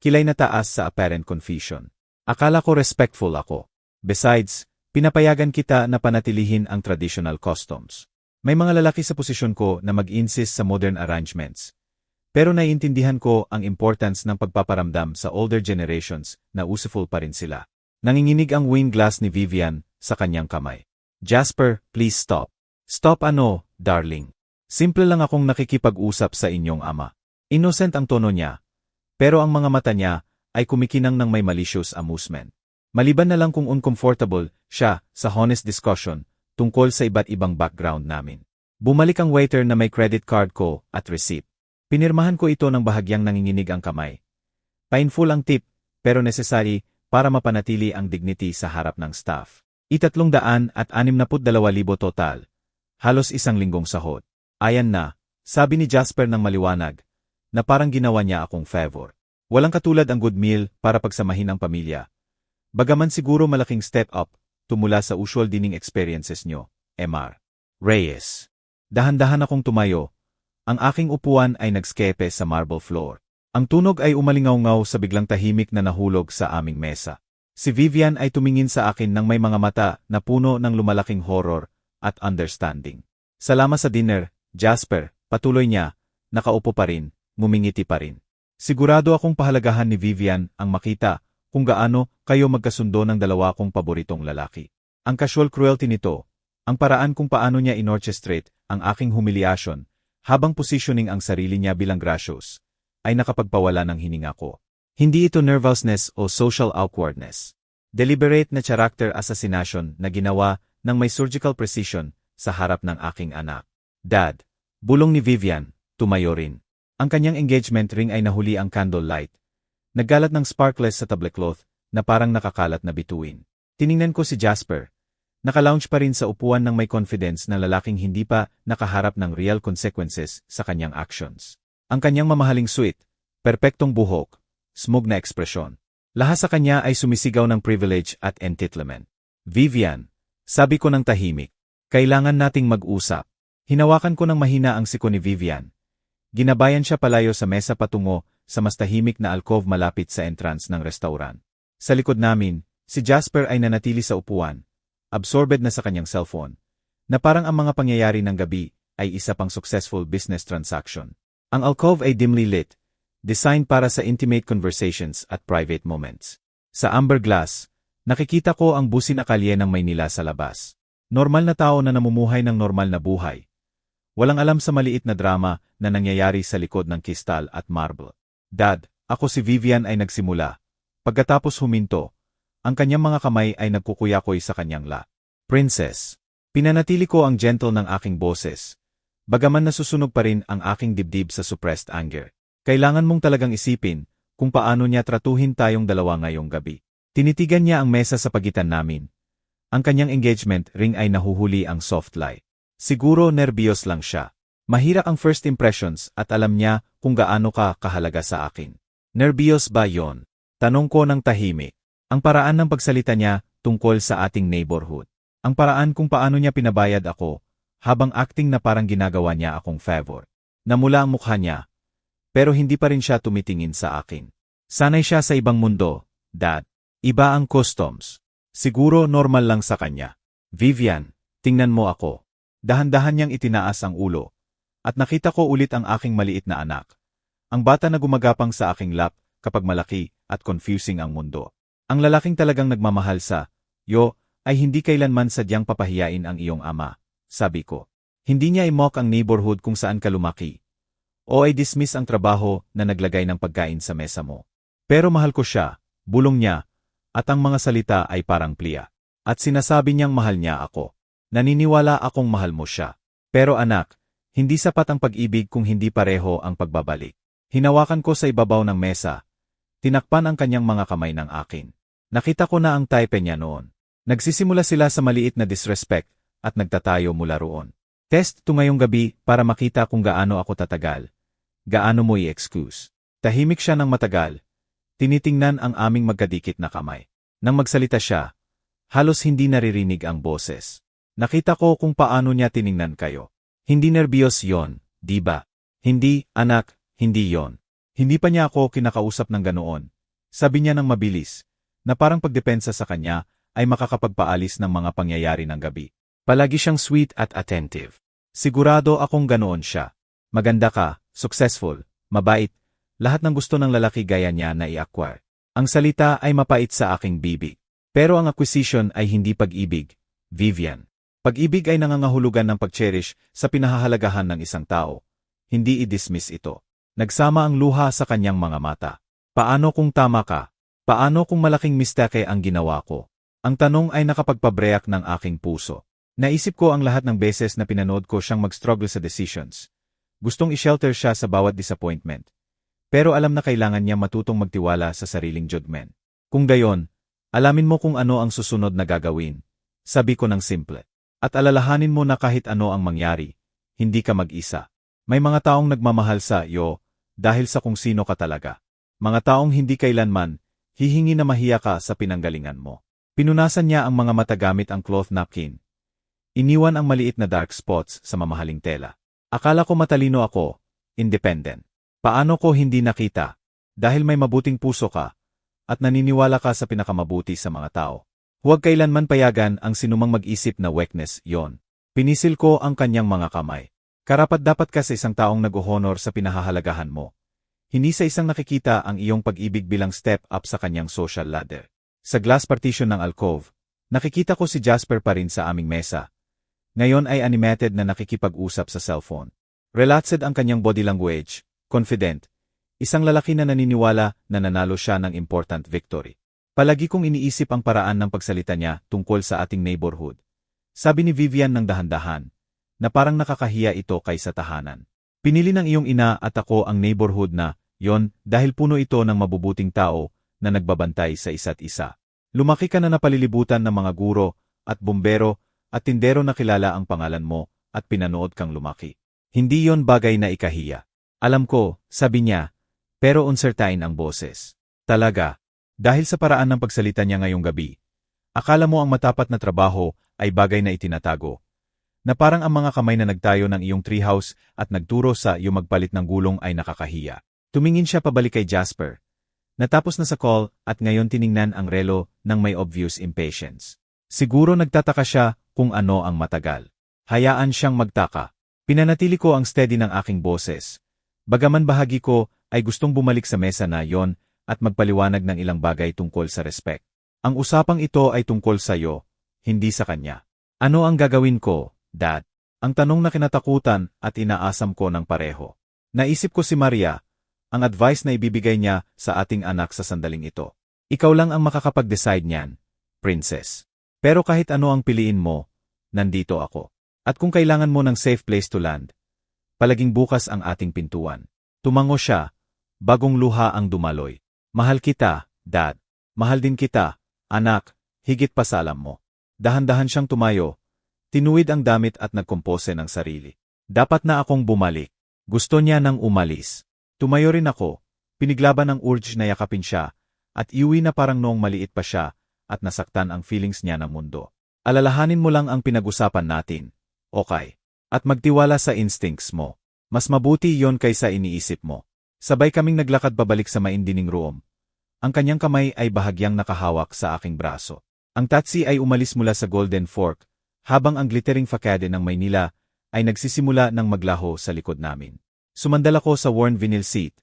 Kilay na taas sa apparent confusion. Akala ko respectful ako. Besides, pinapayagan kita na panatilihin ang traditional customs. May mga lalaki sa posisyon ko na mag-insist sa modern arrangements. Pero naiintindihan ko ang importance ng pagpaparamdam sa older generations na useful pa rin sila. Nanginginig ang wine glass ni Vivian sa kanyang kamay. Jasper, please stop. Stop ano, darling. Simple lang akong nakikipag-usap sa inyong ama. Innocent ang tono niya, pero ang mga mata niya ay kumikinang ng may malicious amusement. Maliban na lang kung uncomfortable siya sa honest discussion tungkol sa iba't ibang background namin. Bumalik ang waiter na may credit card ko at receipt. Pinirmahan ko ito ng bahagyang nanginginig ang kamay. Painful ang tip, pero necessary para mapanatili ang dignity sa harap ng staff. ₱362,000 total. Halos isang linggong sahod. Ayan na, sabi ni Jasper ng maliwanag, na parang ginawa niya akong favor. Walang katulad ang good meal para pagsamahin ang pamilya. Bagaman siguro malaking step up, tumula sa usual dining experiences nyo, MR. Reyes. Dahan-dahan akong tumayo. Ang aking upuan ay nagskepe sa marble floor. Ang tunog ay umalingaw-ngaw sa biglang tahimik na nahulog sa aming mesa. Si Vivian ay tumingin sa akin ng may mga mata na puno ng lumalaking horror at understanding. Salamat sa dinner, Jasper, patuloy niya, nakaupo pa rin, ngumingiti pa rin. Sigurado akong pahalagahan ni Vivian ang makita kung gaano kayo magkasundo ng dalawa kong paboritong lalaki. Ang casual cruelty nito, ang paraan kung paano niya inorchestrate ang aking humiliation habang positioning ang sarili niya bilang gracious, ay nakapagpawala ng hininga ko. Hindi ito nervousness o social awkwardness. Deliberate na character assassination na ginawa ng may surgical precision sa harap ng aking anak. Dad, bulong ni Vivian, tumayo rin. Ang kanyang engagement ring ay nahuli ang candlelight. Naggalat ng sparkless sa tablecloth na parang nakakalat na bituin. Tiningnan ko si Jasper. Naka-lounge pa rin sa upuan ng may confidence na lalaking hindi pa nakaharap ng real consequences sa kanyang actions. Ang kanyang mamahaling suit, perpektong buhok, smooth na ekspresyon. Lahat sa kanya ay sumisigaw ng privilege at entitlement. Vivian, sabi ko ng tahimik, kailangan nating mag-usap. Hinawakan ko ng mahina ang siko ni Vivian. Ginabayan siya palayo sa mesa patungo sa mas tahimik na alcove malapit sa entrance ng restaurant. Sa likod namin, si Jasper ay nanatili sa upuan, absorbed na sa kanyang cellphone, na parang ang mga pangyayari ng gabi ay isa pang successful business transaction. Ang alcove ay dimly lit, designed para sa intimate conversations at private moments. Sa amber glass, nakikita ko ang busi na kalye ng Maynila sa labas. Normal na tao na namumuhay ng normal na buhay. Walang alam sa maliit na drama na nangyayari sa likod ng kristal at marble. Dad, ako si Vivian ay nagsimula. Pagkatapos huminto, ang kanyang mga kamay ay nagkukuyakoy sa kanyang Princess. Pinanatili ko ang gentle ng aking boses. Bagaman nasusunog pa rin ang aking dibdib sa suppressed anger. Kailangan mong talagang isipin kung paano niya tratuhin tayong dalawa ngayong gabi. Tinitigan niya ang mesa sa pagitan namin. Ang kanyang engagement ring ay nahuhuli ang soft light. Siguro nerbiyos lang siya. Mahirap ang first impressions at alam niya kung gaano ka kahalaga sa akin. Nerbiyos ba yon? Tanong ko ng tahimik. Ang paraan ng pagsalita niya tungkol sa ating neighborhood. Ang paraan kung paano niya pinabayad ako, habang acting na parang ginagawa niya akong favor. Namula ang mukha niya, pero hindi pa rin siya tumitingin sa akin. Sanay siya sa ibang mundo, Dad. Iba ang customs. Siguro normal lang sa kanya. Vivian, tingnan mo ako. Dahan-dahan niyang itinaas ang ulo. At nakita ko ulit ang aking maliit na anak. Ang bata na gumagapang sa aking lap kapag malaki at confusing ang mundo. Ang lalaking talagang nagmamahal sa yo ay hindi kailanman sadyang papahiyain ang iyong ama, sabi ko. Hindi niya i-mock ang neighborhood kung saan ka lumaki. O ay dismiss ang trabaho na naglagay ng pagkain sa mesa mo. Pero mahal ko siya, bulong niya, at ang mga salita ay parang plea. At sinasabi niyang mahal niya ako. Naniniwala akong mahal mo siya. Pero anak, hindi sapat ang pag-ibig kung hindi pareho ang pagbabalik. Hinawakan ko sa ibabaw ng mesa. Tinakpan ang kanyang mga kamay ng akin. Nakita ko na ang type niya noon. Nagsisimula sila sa maliit na disrespect at nagtatayo mula roon. Test to ngayong gabi para makita kung gaano ako tatagal. Gaano mo i-excuse. Tahimik siya ng matagal. Tinitingnan ang aming magkadikit na kamay. Nang magsalita siya, halos hindi naririnig ang boses. Nakita ko kung paano niya tiningnan kayo. Hindi nerbiyos yon, di ba? Hindi, anak, hindi yon. Hindi pa niya ako kinakausap ng ganoon. Sabi niya ng mabilis, na parang pagdepensa sa kanya ay makakapagpaalis ng mga pangyayari ng gabi. Palagi siyang sweet at attentive. Sigurado akong ganoon siya. Maganda ka, successful, mabait, lahat ng gusto ng lalaki gaya niya na i-acquire. Ang salita ay mapait sa aking bibig. Pero ang acquisition ay hindi pag-ibig, Vivian. Pag-ibig ay nangangahulugan ng pag-cherish sa pinahahalagahan ng isang tao. Hindi i-dismiss ito. Nagsama ang luha sa kanyang mga mata. Paano kung tama ka? Paano kung malaking mistake ang ginawa ko? Ang tanong ay nakapagpabreak ng aking puso. Naisip ko ang lahat ng beses na pinanood ko siyang mag-struggle sa decisions. Gustong i-shelter siya sa bawat disappointment. Pero alam na kailangan niya matutong magtiwala sa sariling judgment. Kung gayon, alamin mo kung ano ang susunod na gagawin. Sabi ko ng simple. At alalahanin mo na kahit ano ang mangyari, hindi ka mag-isa. May mga taong nagmamahal sa iyo dahil sa kung sino ka talaga. Mga taong hindi kailanman hihingi na mahiya ka sa pinanggalingan mo. Pinunasan niya ang mga mata gamit ang cloth napkin. Iniwan ang maliit na dark spots sa mamahaling tela. Akala ko matalino ako, independent. Paano ko hindi nakita? Dahil may mabuting puso ka, at naniniwala ka sa pinakamabuti sa mga tao. Huwag kailanman payagan ang sinumang mag-isip na weakness yon. Pinisil ko ang kanyang mga kamay. Karapat-dapat ka sa isang taong nag-honor sa pinahahalagahan mo. Hindi sa isang nakikita ang iyong pag-ibig bilang step up sa kanyang social ladder. Sa glass partition ng alcove, nakikita ko si Jasper pa rin sa aming mesa. Ngayon ay animated na nakikipag-usap sa cellphone. Relaxed ang kanyang body language, confident. Isang lalaki na naniniwala na nanalo siya ng important victory. Palagi kong iniisip ang paraan ng pagsalita niya tungkol sa ating neighborhood. Sabi ni Vivian ng dahan-dahan, na parang nakakahiya ito kaysa tahanan. Pinili ng iyong ina at ako ang neighborhood na Yon, dahil puno ito ng mabubuting tao na nagbabantay sa isa't isa. Lumaki ka na napalilibutan ng mga guro at bumbero at tindero na kilala ang pangalan mo at pinanood kang lumaki. Hindi yon bagay na ikahiya. Alam ko, sabi niya, pero uncertain ang boses. Talaga, dahil sa paraan ng pagsalita niya ngayong gabi, akala mo ang matapat na trabaho ay bagay na itinatago. Na parang ang mga kamay na nagtayo ng iyong treehouse at nagturo sa iyo magpalit ng gulong ay nakakahiya. Tumingin siya pabalik kay Jasper. Natapos na sa call at ngayon tiningnan ang relo ng may obvious impatience. Siguro nagtataka siya kung ano ang matagal. Hayaan siyang magtaka. Pinanatili ko ang steady ng aking boses. Bagaman bahagi ko ay gustong bumalik sa mesa na yon at magpaliwanag ng ilang bagay tungkol sa respect. Ang usapang ito ay tungkol sa iyo, hindi sa kanya. Ano ang gagawin ko, Dad? Ang tanong na kinatakutan at inaasam ko ng pareho. Naisip ko si Maria, ang advice na ibibigay niya sa ating anak sa sandaling ito. Ikaw lang ang makakapag-decide niyan, Princess. Pero kahit ano ang piliin mo, nandito ako. At kung kailangan mo ng safe place to land, palaging bukas ang ating pintuan. Tumango siya, bagong luha ang dumaloy. Mahal kita, Dad. Mahal din kita, anak, higit pa sa alam mo. Dahan-dahan siyang tumayo, tinuwid ang damit at nagkompose ng sarili. Dapat na akong bumalik. Gusto niya nang umalis. Tumayo rin ako, piniglaban ang urge na yakapin siya, at iuwi na parang noong maliit pa siya, at nasaktan ang feelings niya ng mundo. Alalahanin mo lang ang pinag-usapan natin, okay? At magtiwala sa instincts mo. Mas mabuti yon kaysa iniisip mo. Sabay kaming naglakad pabalik sa maindining room. Ang kanyang kamay ay bahagyang nakahawak sa aking braso. Ang taxi ay umalis mula sa Golden Fork, habang ang glittering facade ng Maynila ay nagsisimula ng maglaho sa likod namin. Sumandal ako sa worn vinyl seat.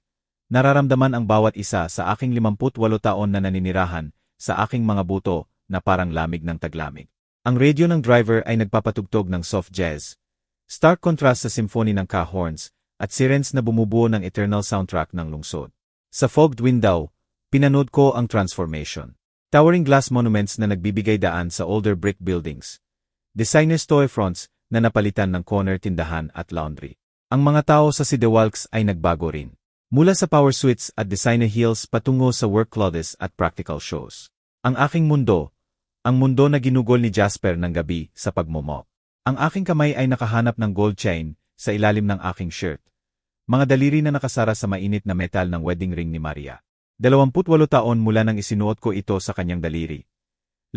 Nararamdaman ang bawat isa sa aking 58 taon na naninirahan sa aking mga buto na parang lamig ng taglamig. Ang radio ng driver ay nagpapatugtog ng soft jazz. Stark contrast sa symphony ng ka-horns at sirens na bumubuo ng eternal soundtrack ng lungsod. Sa fogged window, pinanood ko ang transformation. Towering glass monuments na nagbibigay daan sa older brick buildings. Designer storefronts na napalitan ng corner tindahan at laundry. Ang mga tao sa sidewalks ay nagbago rin. Mula sa power suites at designer heels patungo sa work clothes at practical shows. Ang aking mundo, ang mundo na ginugol ni Jasper ng gabi sa pagmomop. Ang aking kamay ay nakahanap ng gold chain sa ilalim ng aking shirt. Mga daliri na nakasara sa mainit na metal ng wedding ring ni Maria. 28 taon mula nang isinuot ko ito sa kanyang daliri.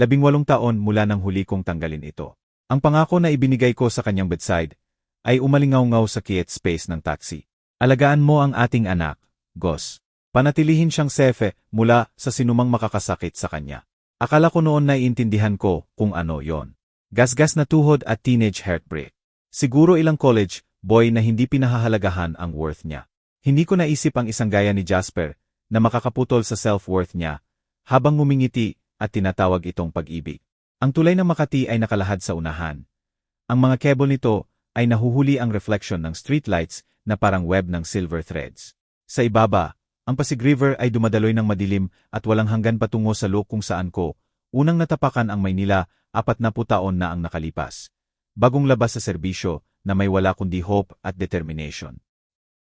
18 taon mula nang huli kong tanggalin ito. Ang pangako na ibinigay ko sa kanyang bedside ay umalingaw-ngaw sa quiet space ng taxi. Alagaan mo ang ating anak, Gos. Panatilihin siyang safe mula sa sinumang makakasakit sa kanya. Akala ko noon na iintindihan ko kung ano yon. Gasgas na tuhod at teenage heartbreak. Siguro ilang college boy na hindi pinahahalagahan ang worth niya. Hindi ko naisip ang isang gaya ni Jasper na makakaputol sa self-worth niya habang ngumingiti at tinatawag itong pag-ibig. Ang tulay ng Makati ay nakalahad sa unahan. Ang mga cable nito ay nahuhuli ang reflection ng streetlights na parang web ng silver threads. Sa ibaba, ang Pasig River ay dumadaloy ng madilim at walang hanggan patungo sa loob kung saan ko unang natapakan ang Maynila 40 taon na ang nakalipas. Bagong labas sa serbisyo na may wala kundi hope at determination.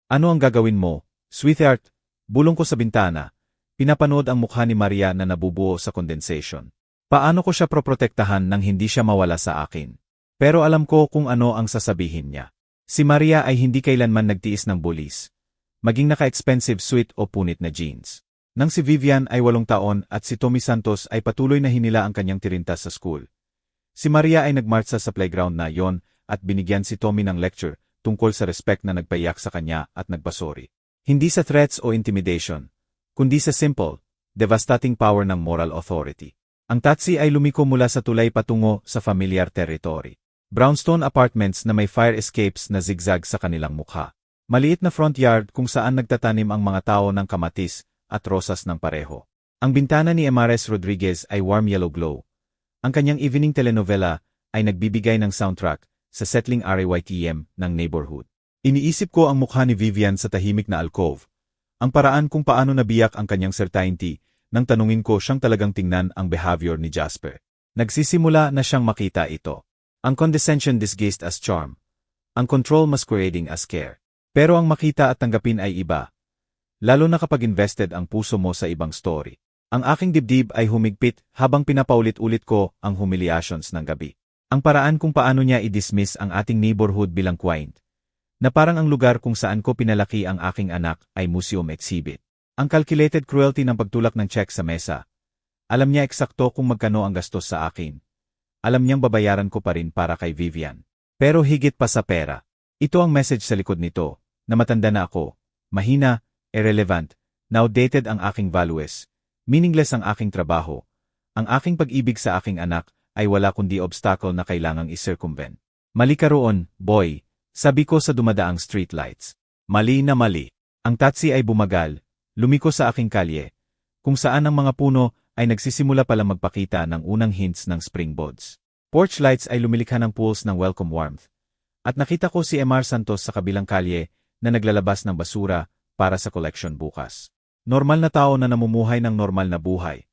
Ano ang gagawin mo, sweetheart? Bulong ko sa bintana. Pinapanood ang mukha ni Maria na nabubuo sa condensation. Paano ko siya proprotektahan nang hindi siya mawala sa akin? Pero alam ko kung ano ang sasabihin niya. Si Maria ay hindi kailanman nagtiis ng bulis. Maging naka-expensive suit o punit na jeans. Nang si Vivian ay 8 taon at si Tommy Santos ay patuloy na hinila ang kanyang tirintas sa school. Si Maria ay nagmarcha sa playground na yon at binigyan si Tommy ng lecture tungkol sa respect na nagpayak sa kanya at nagpasori. Hindi sa threats o intimidation, kundi sa simple, devastating power ng moral authority. Ang taxi ay lumiko mula sa tulay patungo sa familiar territory. Brownstone apartments na may fire escapes na zigzag sa kanilang mukha. Maliit na front yard kung saan nagtatanim ang mga tao ng kamatis at rosas ng pareho. Ang bintana ni Emares Rodriguez ay warm yellow glow. Ang kanyang evening telenovela ay nagbibigay ng soundtrack sa settling RAYTM ng neighborhood. Iniisip ko ang mukha ni Vivian sa tahimik na alcove. Ang paraan kung paano nabiyak ang kanyang certainty nang tanungin ko siyang talagang tingnan ang behavior ni Jasper. Nagsisimula na siyang makita ito. Ang condescension disguised as charm. Ang control masquerading as care. Pero ang makita at tanggapin ay iba. lalo na kapag invested ang puso mo sa ibang story. Ang aking dibdib ay humigpit habang pinapaulit-ulit ko ang humiliations ng gabi. Ang paraan kung paano niya i-dismiss ang ating neighborhood bilang quaint, na parang ang lugar kung saan ko pinalaki ang aking anak ay museum exhibit. Ang calculated cruelty ng pagtulak ng check sa mesa. Alam niya eksakto kung magkano ang gastos sa akin. Alam niyang babayaran ko pa rin para kay Vivian. Pero higit pa sa pera. Ito ang message sa likod nito, na matanda na ako, mahina, irrelevant, now dated ang aking values, meaningless ang aking trabaho, ang aking pag-ibig sa aking anak ay wala kundi obstacle na kailangang i-circumvent. Mali ka roon, boy, sabi ko sa dumadaang streetlights. Mali na mali. Ang taxi ay bumagal, lumiko sa aking kalye, kung saan ang mga puno ay nagsisimula palang magpakita ng unang hints ng spring buds. Porch lights ay lumilikha ng pulse ng welcome warmth. At nakita ko si Emar Santos sa kabilang kalye na naglalabas ng basura para sa collection bukas. Normal na tao na namumuhay ng normal na buhay.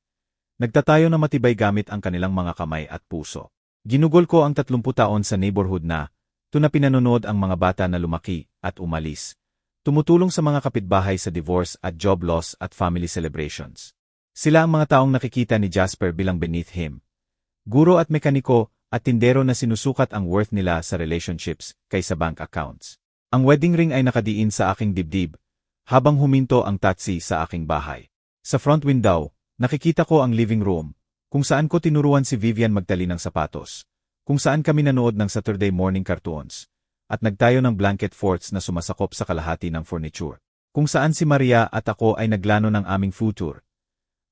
Nagtatayo na matibay gamit ang kanilang mga kamay at puso. Ginugol ko ang 30 taon sa neighborhood na, na pinanonood ang mga bata na lumaki at umalis. Tumutulong sa mga kapitbahay sa divorce at job loss at family celebrations. Sila ang mga taong nakikita ni Jasper bilang beneath him. Guro at mekaniko at tindero na sinusukat ang worth nila sa relationships kaysa bank accounts. Ang wedding ring ay nakadiin sa aking dibdib, habang huminto ang taxi sa aking bahay. Sa front window, nakikita ko ang living room, kung saan ko tinuruan si Vivian magtali ng sapatos, kung saan kami nanood ng Saturday morning cartoons, at nagtayo ng blanket forts na sumasakop sa kalahati ng furniture, kung saan si Maria at ako ay naglano ng aming future,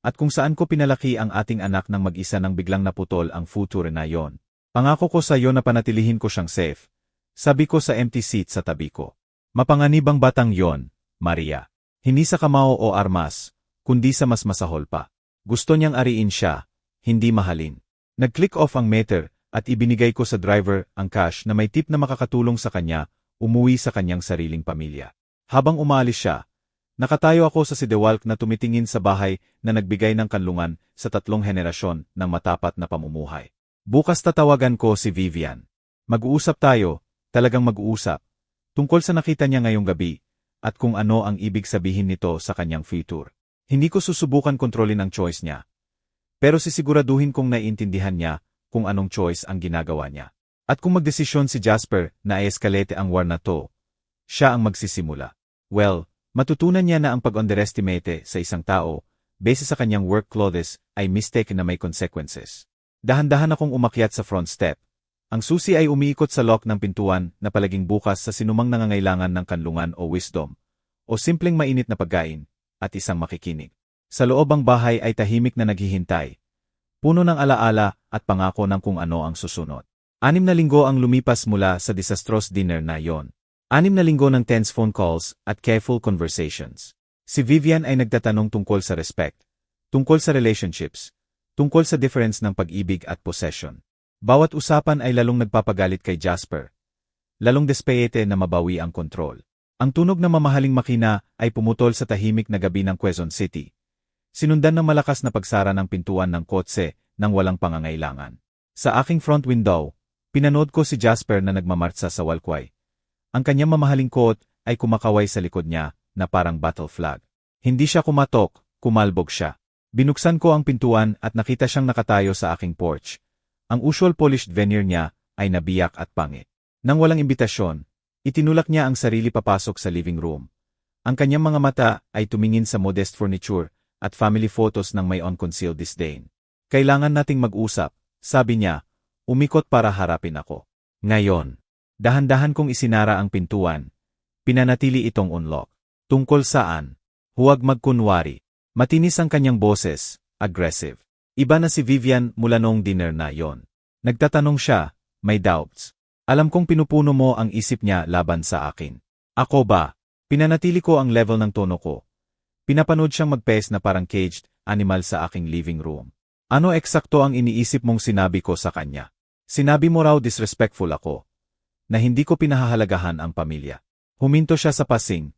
at kung saan ko pinalaki ang ating anak nang mag-isa nang biglang naputol ang future na yon. Pangako ko sa iyo na panatilihin ko siyang safe, sabi ko sa empty seat sa tabi ko. Mapanganibang batang yon, Maria. Hindi sa kamao o armas, kundi sa mas masahol pa. Gusto niyang ariin siya, hindi mahalin. Nag-click off ang meter at ibinigay ko sa driver ang cash na may tip na makakatulong sa kanya umuwi sa kanyang sariling pamilya. Habang umalis siya, nakatayo ako sa sidewalk na tumitingin sa bahay na nagbigay ng kanlungan sa 3 henerasyon ng matapat na pamumuhay. Bukas tatawagan ko si Vivian. Mag-uusap tayo, talagang mag-uusap, tungkol sa nakita niya ngayong gabi, at kung ano ang ibig sabihin nito sa kanyang future. Hindi ko susubukan kontrolin ang choice niya. Pero sisiguraduhin kong naiintindihan niya kung anong choice ang ginagawa niya. At kung magdesisyon si Jasper na i-escalate ang war na to, siya ang magsisimula. Well, matutunan niya na ang pag-underestimate sa isang tao, base sa kanyang work clothes, ay mistake na may consequences. Dahan-dahan akong umakyat sa front step. Ang susi ay umiikot sa lock ng pintuan na palaging bukas sa sinumang nangangailangan ng kanlungan o wisdom, o simpleng mainit na pagkain, at isang makikinig. Sa loob ang bahay ay tahimik na naghihintay, puno ng alaala at pangako ng kung ano ang susunod. 6 na linggo ang lumipas mula sa disastrous dinner na yon. 6 na linggo ng tense phone calls at careful conversations. Si Vivian ay nagtatanong tungkol sa respect, tungkol sa relationships, tungkol sa difference ng pag-ibig at possession. Bawat usapan ay lalong nagpapagalit kay Jasper. Lalong despeyete na mabawi ang kontrol. Ang tunog ng mamahaling makina ay pumutol sa tahimik na gabi ng Quezon City. Sinundan ng malakas na pagsara ng pintuan ng kotse nang walang pangangailangan. Sa aking front window, pinanood ko si Jasper na nagmamartsa sa walkway. Ang kanyang mamahaling coat ay kumakaway sa likod niya na parang battle flag. Hindi siya kumatok, kumalbog siya. Binuksan ko ang pintuan at nakita siyang nakatayo sa aking porch. Ang usual polished veneer niya ay nabiyak at pangit. Nang walang imbitasyon, itinulak niya ang sarili papasok sa living room. Ang kanyang mga mata ay tumingin sa modest furniture at family photos ng may unconcealed disdain. Kailangan nating mag-usap, sabi niya, umikot para harapin ako. Ngayon, dahan-dahan kong isinara ang pintuan. Pinanatili itong unlock. Tungkol saan? Huwag magkunwari. Matinis ang kanyang boses, aggressive. Iba na si Vivian mula noong dinner na yon. Nagtatanong siya, may doubts. Alam kong pinupuno mo ang isip niya laban sa akin. Ako ba? Pinanatili ko ang level ng tono ko. Pinapanood siyang magpes na parang caged animal sa aking living room. Ano eksakto ang iniisip mong sinabi ko sa kanya? Sinabi mo raw disrespectful ako. Na hindi ko pinahahalagahan ang pamilya. Huminto siya sa pasing.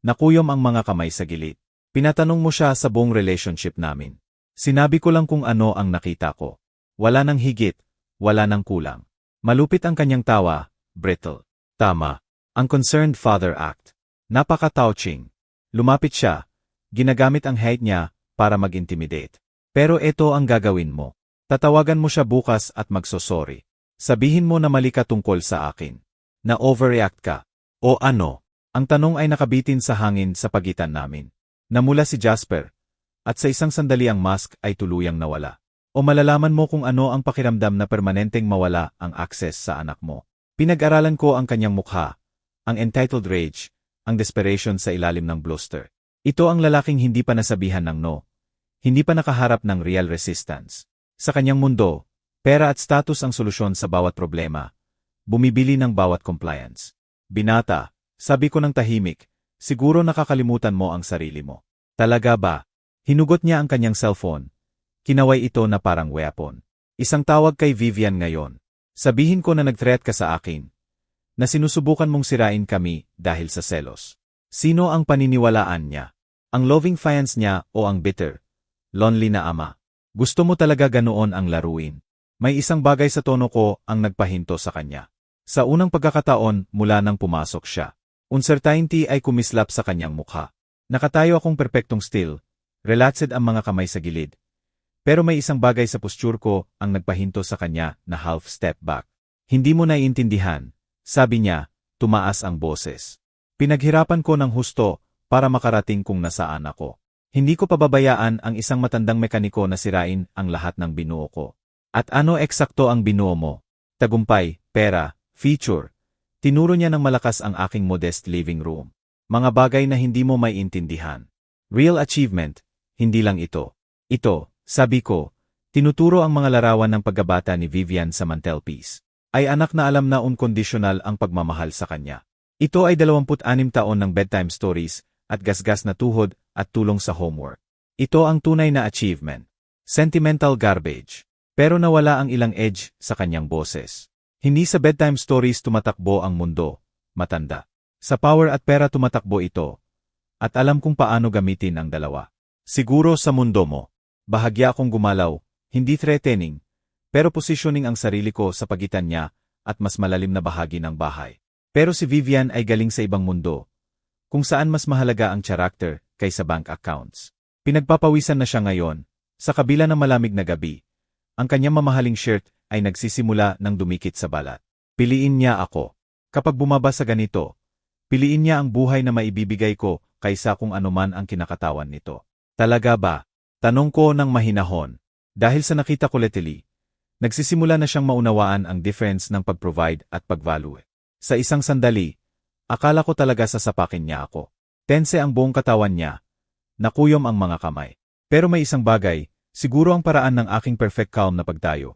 Nakuyom ang mga kamay sa gilid. Pinatanong mo siya sa buong relationship namin. Sinabi ko lang kung ano ang nakita ko. Wala nang higit, wala nang kulang. Malupit ang kanyang tawa, brittle. Tama. Ang concerned father act. Napaka-touching. Lumapit siya, ginagamit ang height niya para mag-intimidate. Pero ito ang gagawin mo. Tatawagan mo siya bukas at magsosorry. Sabihin mo na mali ka tungkol sa akin. Na overreact ka. O ano? Ang tanong ay nakabitin sa hangin sa pagitan namin. Namula si Jasper, at sa isang sandali ang mask ay tuluyang nawala. O malalaman mo kung ano ang pakiramdam na permanenteng mawala ang access sa anak mo. Pinag-aralan ko ang kanyang mukha, ang entitled rage, ang desperation sa ilalim ng bluster. Ito ang lalaking hindi pa nasabihan ng no. Hindi pa nakaharap ng real resistance. Sa kanyang mundo, pera at status ang solusyon sa bawat problema. Bumibili ng bawat compliance. Binata, sabi ko ng tahimik, siguro nakakalimutan mo ang sarili mo. Talaga ba? Hinugot niya ang kanyang cellphone. Kinaway ito na parang weapon. Isang tawag kay Vivian ngayon. Sabihin ko na nag-threat ka sa akin. Na sinusubukan mong sirain kami dahil sa selos. Sino ang paniniwalaan niya? Ang loving fiance niya o ang bitter, lonely na ama? Gusto mo talaga ganoon ang laruin? May isang bagay sa tono ko ang nagpahinto sa kanya. Sa unang pagkakataon mula nang pumasok siya, uncertainty ay kumislap sa kanyang mukha. Nakatayo akong perpektong still, relaxed ang mga kamay sa gilid. Pero may isang bagay sa posture ko ang nagpahinto sa kanya na half step back. Hindi mo naiintindihan, sabi niya, tumaas ang boses. Pinaghirapan ko ng husto para makarating kung nasaan ako. Hindi ko pababayaan ang isang matandang mekaniko na sirain ang lahat ng binuo ko. At ano eksakto ang binuo mo? Tagumpay, pera, feature. Tinuro niya ng malakas ang aking modest living room. Mga bagay na hindi mo maiintindihan. Real achievement, hindi lang ito. Ito, sabi ko, tinuturo ang mga larawan ng paggabata ni Vivian sa mantelpiece. Ay anak na alam na unconditional ang pagmamahal sa kanya. Ito ay 26 taon ng bedtime stories at gasgas na tuhod at tulong sa homework. Ito ang tunay na achievement. Sentimental garbage. Pero nawala ang ilang edge sa kanyang boses. Hindi sa bedtime stories tumatakbo ang mundo, matanda. Sa power at pera tumatakbo ito. At alam kung paano gamitin ang dalawa. Siguro sa mundo mo. Bahagya akong gumalaw, hindi threatening, pero positioning ang sarili ko sa pagitan niya at mas malalim na bahagi ng bahay. Pero si Vivian ay galing sa ibang mundo, kung saan mas mahalaga ang character kaysa bank accounts. Pinagpapawisan na siya ngayon, sa kabila ng malamig na gabi. Ang kanyang mamahaling shirt ay nagsisimula ng dumikit sa balat. Piliin niya ako. Kapag bumaba sa ganito, piliin niya ang buhay na maibibigay ko kaysa kung anuman ang kinakatawan nito. Talaga ba? Tanong ko ng mahinahon. Dahil sa nakita ko lately, nagsisimula na siyang maunawaan ang difference ng pag-provide at pag-value. Sa isang sandali, akala ko talaga sasapakin niya ako. Tense ang buong katawan niya. Nakuyom ang mga kamay. Pero may isang bagay, siguro ang paraan ng aking perfect calm na pagtayo.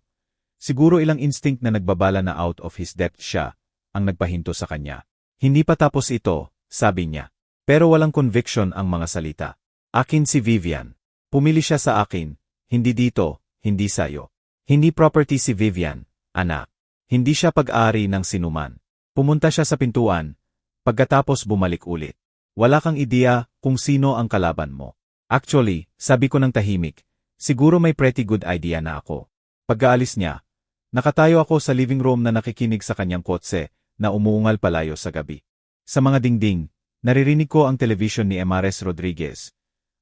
Siguro ilang instinct na nagbabala na out of his depth siya, ang nagpahinto sa kanya. Hindi pa tapos ito, sabi niya. Pero walang conviction ang mga salita. Akin si Vivian. Pumili siya sa akin, hindi dito, hindi sayo. Hindi property si Vivian, anak. Hindi siya pag-ari ng sinuman. Pumunta siya sa pintuan, pagkatapos bumalik ulit. Wala kang ideya kung sino ang kalaban mo. Actually, sabi ko ng tahimik, siguro may pretty good idea na ako. Pagkaalis niya, nakatayo ako sa living room na nakikinig sa kanyang kotse na umuungal palayo sa gabi. Sa mga dingding, naririnig ko ang television ni Emares Rodriguez.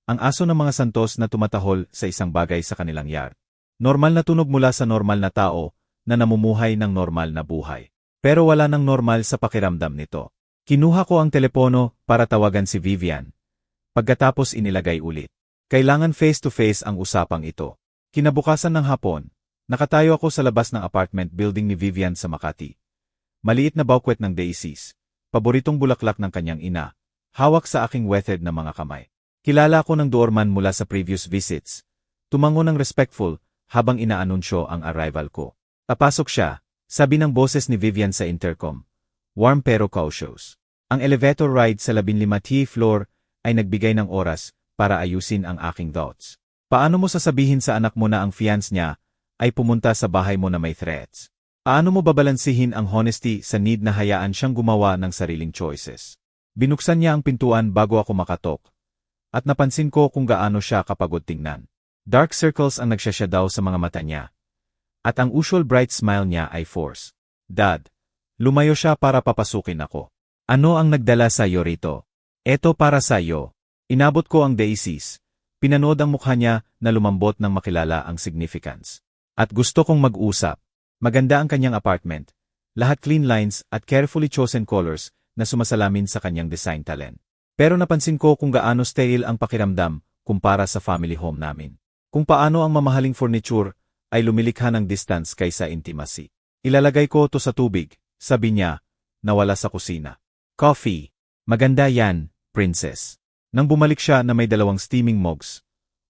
Ang aso ng mga santos na tumatahol sa isang bagay sa kanilang yard. Normal na tunog mula sa normal na tao na namumuhay ng normal na buhay. Pero wala nang normal sa pakiramdam nito. Kinuha ko ang telepono para tawagan si Vivian. Pagkatapos inilagay ulit. Kailangan face-to-face ang usapang ito. Kinabukasan ng hapon, nakatayo ako sa labas ng apartment building ni Vivian sa Makati. Maliit na bouquet ng daisies, paboritong bulaklak ng kanyang ina, hawak sa aking weathered na mga kamay. Kilala ko ng doorman mula sa previous visits. Tumango ng respectful habang inaanunsyo ang arrival ko. Papasok siya, sabi ng boses ni Vivian sa intercom. Warm pero cautious. Ang elevator ride sa 15th floor ay nagbigay ng oras para ayusin ang aking thoughts. Paano mo sasabihin sa anak mo na ang fiance niya ay pumunta sa bahay mo na may threats? Paano mo babalansihin ang honesty sa need na hayaan siyang gumawa ng sariling choices? Binuksan niya ang pintuan bago ako makatok. At napansin ko kung gaano siya kapagod tingnan. Dark circles ang nagsasyadow sa mga mata niya. At ang usual bright smile niya ay force. Dad, lumayo siya para papasukin ako. Ano ang nagdala sa iyo rito? Eto para sa iyo. Inabot ko ang daisies. Pinanood ang mukha niya na lumambot nang makilala ang significance. At gusto kong mag-usap. Maganda ang kanyang apartment. Lahat clean lines at carefully chosen colors na sumasalamin sa kanyang design talent. Pero napansin ko kung gaano sterile ang pakiramdam kumpara sa family home namin. Kung paano ang mamahaling furniture ay lumilikha ng distance kaysa intimacy. Ilalagay ko to sa tubig, sabi niya, nawala sa kusina. Coffee. Maganda yan, princess. Nang bumalik siya na may 2 steaming mugs,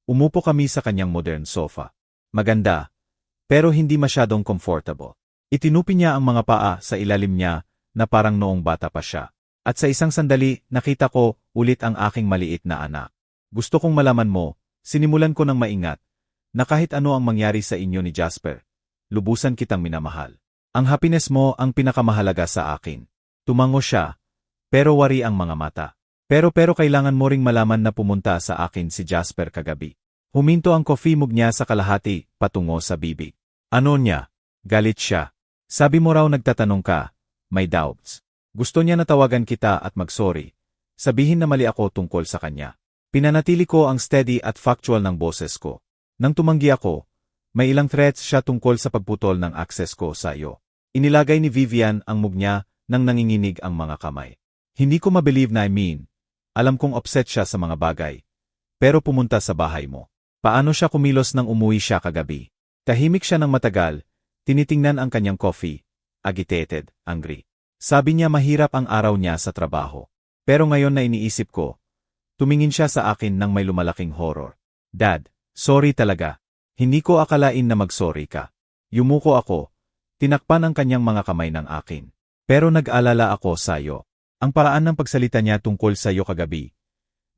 umupo kami sa kanyang modern sofa. Maganda, pero hindi masyadong comfortable. Itinupi niya ang mga paa sa ilalim niya na parang noong bata pa siya. At sa isang sandali, nakita ko ulit ang aking maliit na anak. Gusto kong malaman mo, sinimulan ko ng maingat, na kahit ano ang mangyari sa inyo ni Jasper, lubusan kitang minamahal. Ang happiness mo ang pinakamahalaga sa akin. Tumango siya, pero wari ang mga mata. Pero kailangan mo ring malaman na pumunta sa akin si Jasper kagabi. Huminto ang coffee mug niya sa kalahati, patungo sa bibig. Ano niya? Galit siya. Sabi mo raw nagtatanong ka, may doubts. Gusto niya na tawagan kita at mag-sorry. Sabihin na mali ako tungkol sa kanya. Pinanatili ko ang steady at factual ng boses ko. Nang tumanggi ako, may ilang threats siya tungkol sa pagputol ng access ko sa iyo. Inilagay ni Vivian ang mug niya nang nanginginig ang mga kamay. Hindi ko mabelieve na alam kong upset siya sa mga bagay. Pero pumunta sa bahay mo. Paano siya kumilos nang umuwi siya kagabi? Tahimik siya ng matagal, tinitingnan ang kanyang coffee, agitated, angry. Sabi niya mahirap ang araw niya sa trabaho. Pero ngayon na iniisip ko, tumingin siya sa akin nang may lumalaking horror. Dad, sorry talaga. Hindi ko akalain na mag-sorry ka. Yumuko ako, tinakpan ang kanyang mga kamay ng akin. Pero nag-alala ako sa'yo. Ang paraan ng pagsalita niya tungkol sa iyo kagabi,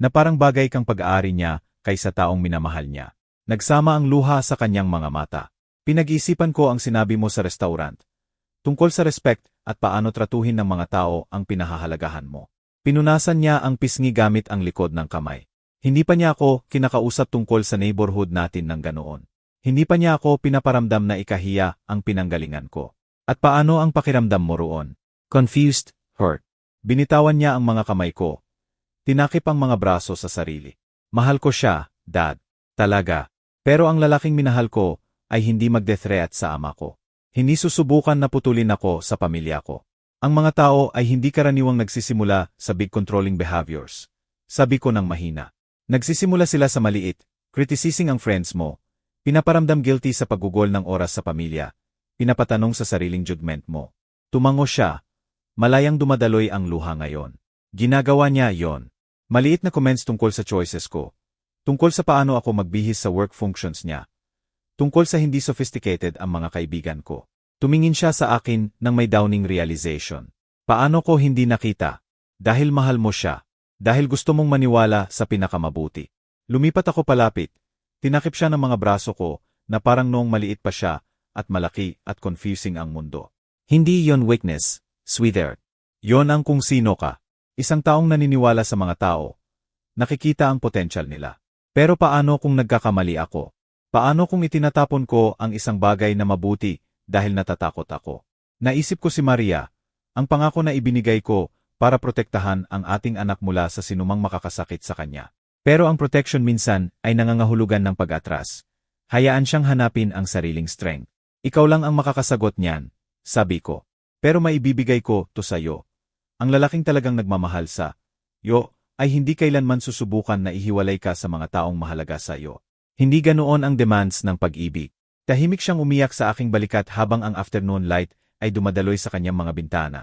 na parang bagay kang pag-aari niya kaysa taong minamahal niya. Nagsama ang luha sa kanyang mga mata. Pinag-iisipan ko ang sinabi mo sa restaurant, tungkol sa respect at paano tratuhin ng mga tao ang pinahahalagahan mo. Pinunasan niya ang pisngi gamit ang likod ng kamay. Hindi pa niya ako kinakausap tungkol sa neighborhood natin ng ganoon. Hindi pa niya ako pinaparamdam na ikahiya ang pinanggalingan ko. At paano ang pakiramdam mo roon? Confused, hurt. Binitawan niya ang mga kamay ko. Tinakip ang mga braso sa sarili. Mahal ko siya, Dad. Talaga. Pero ang lalaking minahal ko ay hindi magde-threat sa ama ko. Hindi susubukan na putulin ako sa pamilya ko. Ang mga tao ay hindi karaniwang nagsisimula sa big controlling behaviors. Sabi ko ng mahina. Nagsisimula sila sa maliit, criticizing ang friends mo, pinaparamdam guilty sa paggugol ng oras sa pamilya, pinapatanong sa sariling judgment mo. Tumango siya. Malayang dumadaloy ang luha ngayon. Ginagawa niya yon. Maliit na comments tungkol sa choices ko. Tungkol sa paano ako magbihis sa work functions niya. Tungkol sa hindi sophisticated ang mga kaibigan ko. Tumingin siya sa akin nang may dawning realization. Paano ko hindi nakita? Dahil mahal mo siya. Dahil gusto mong maniwala sa pinakamabuti. Lumipat ako palapit. Tinakip siya ng mga braso ko na parang noong maliit pa siya at malaki at confusing ang mundo. Hindi yon weakness. Sweetheart. Yon ang kung sino ka. Isang taong naniniwala sa mga tao. Nakikita ang potensyal nila. Pero paano kung nagkakamali ako? Paano kung itinatapon ko ang isang bagay na mabuti dahil natatakot ako? Naisip ko si Maria, ang pangako na ibinigay ko para protektahan ang ating anak mula sa sinumang makakasakit sa kanya. Pero ang protection minsan ay nangangahulugan ng pag-atras. Hayaan siyang hanapin ang sariling strength. Ikaw lang ang makakasagot niyan, sabi ko. Pero maibibigay ko to sa'yo. Ang lalaking talagang nagmamahal sa iyo ay hindi kailanman susubukan na ihiwalay ka sa mga taong mahalaga sa iyo. Hindi ganoon ang demands ng pag-ibig. Tahimik siyang umiyak sa aking balikat habang ang afternoon light ay dumadaloy sa kanyang mga bintana.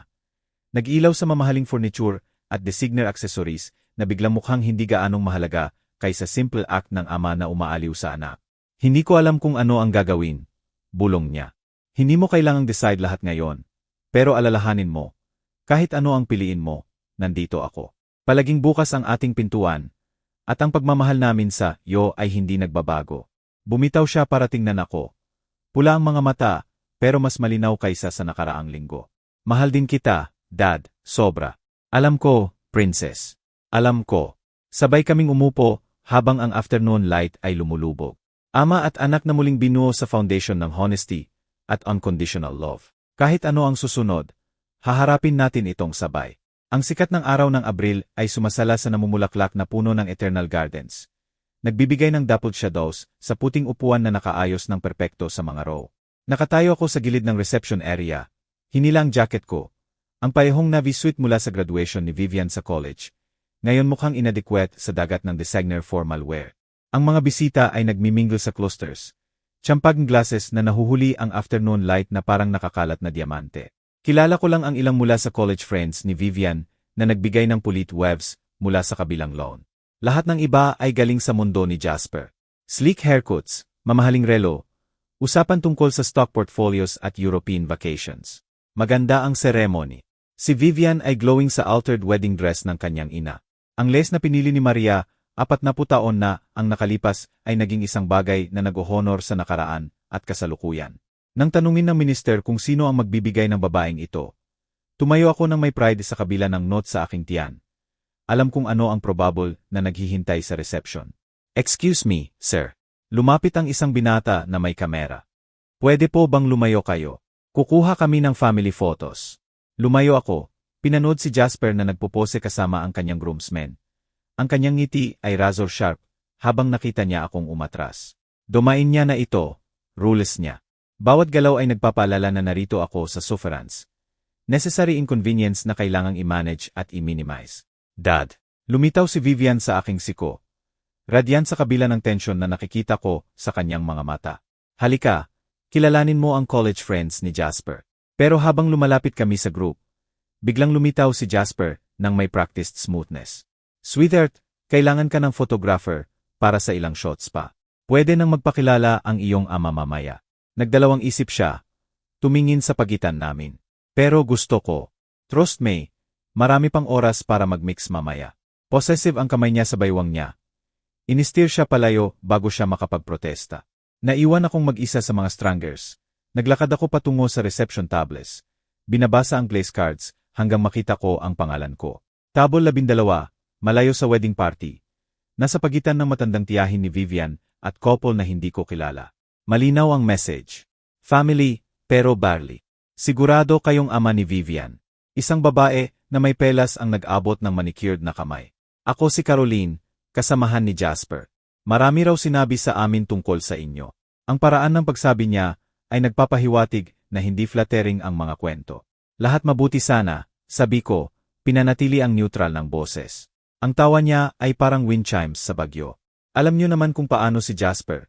Nag-ilaw sa mamahaling furniture at designer accessories na biglang mukhang hindi gaanong mahalaga kaysa simple act ng ama na umaaliw sa anak. Hindi ko alam kung ano ang gagawin, bulong niya. Hindi mo kailangang decide lahat ngayon. Pero alalahanin mo, kahit ano ang piliin mo, nandito ako. Palaging bukas ang ating pintuan, at ang pagmamahal namin sa iyo ay hindi nagbabago. Bumitaw siya para tingnan ako. Pula ang mga mata, pero mas malinaw kaysa sa nakaraang linggo. Mahal din kita, Dad, sobra. Alam ko, Princess. Alam ko. Sabay kaming umupo, habang ang afternoon light ay lumulubog. Ama at anak na muling binuo sa foundation ng honesty at unconditional love. Kahit ano ang susunod, haharapin natin itong sabay. Ang sikat ng araw ng Abril ay sumasala sa namumulaklak na puno ng Eternal Gardens. Nagbibigay ng dappled shadows sa puting upuan na nakaayos ng perpekto sa mga row. Nakatayo ako sa gilid ng reception area. Hinila ang jacket ko. Ang parehong navy suit mula sa graduation ni Vivian sa college. Ngayon mukhang inadequate sa dagat ng designer formal wear. Ang mga bisita ay nagmimingle sa clusters. Tsampag glasses na nahuhuli ang afternoon light na parang nakakalat na diamante. Kilala ko lang ang ilang mula sa college friends ni Vivian na nagbigay ng pulit waves mula sa kabilang lawn. Lahat ng iba ay galing sa mundo ni Jasper. Sleek haircuts, mamahaling relo, usapan tungkol sa stock portfolios at European vacations. Maganda ang ceremony. Si Vivian ay glowing sa altered wedding dress ng kanyang ina. Ang lace na pinili ni Maria, 40 taon na ang nakalipas ay naging isang bagay na nag-honor sa nakaraan at kasalukuyan. Nang tanungin ng minister kung sino ang magbibigay ng babaeng ito, tumayo ako ng may pride sa kabila ng note sa aking tiyan. Alam kung ano ang probable na naghihintay sa reception. Excuse me, sir. Lumapit ang isang binata na may kamera. Pwede po bang lumayo kayo? Kukuha kami ng family photos. Lumayo ako. Pinanood si Jasper na nagpupose kasama ang kanyang groomsmen. Ang kanyang ngiti ay razor sharp habang nakita niya akong umatras. Dumain niya na ito, rules niya. Bawat galaw ay nagpapaalala na narito ako sa sufferance. Necessary inconvenience na kailangang i-manage at i-minimize. Dad. Lumitaw si Vivian sa aking siko. Radiant sa kabila ng tensyon na nakikita ko sa kanyang mga mata. Halika, kilalanin mo ang college friends ni Jasper. Pero habang lumalapit kami sa group, biglang lumitaw si Jasper nang may practiced smoothness. Sweetheart, kailangan ka ng photographer para sa ilang shots pa. Pwede nang magpakilala ang iyong ama mamaya. Nagdalawang isip siya, tumingin sa pagitan namin. Pero gusto ko. Trust me, marami pang oras para mag-mix mamaya. Possessive ang kamay niya sa baywang niya. Inistir siya palayo bago siya makapagprotesta. Naiwan akong mag-isa sa mga strangers. Naglakad ako patungo sa reception tables. Binabasa ang place cards hanggang makita ko ang pangalan ko. Table 12, malayo sa wedding party. Nasa pagitan ng matandang tiyahin ni Vivian at couple na hindi ko kilala. Malinaw ang message. Family, pero barely. Sigurado kayong ama ni Vivian. Isang babae na may pelas ang nag-abot ng manicured na kamay. Ako si Caroline, kasamahan ni Jasper. Marami raw sinabi sa amin tungkol sa inyo. Ang paraan ng pagsabi niya ay nagpapahiwatig na hindi flattering ang mga kwento. Lahat mabuti sana, sabi ko, pinanatili ang neutral ng boses. Ang tawa niya ay parang wind chimes sa bagyo. Alam niyo naman kung paano si Jasper.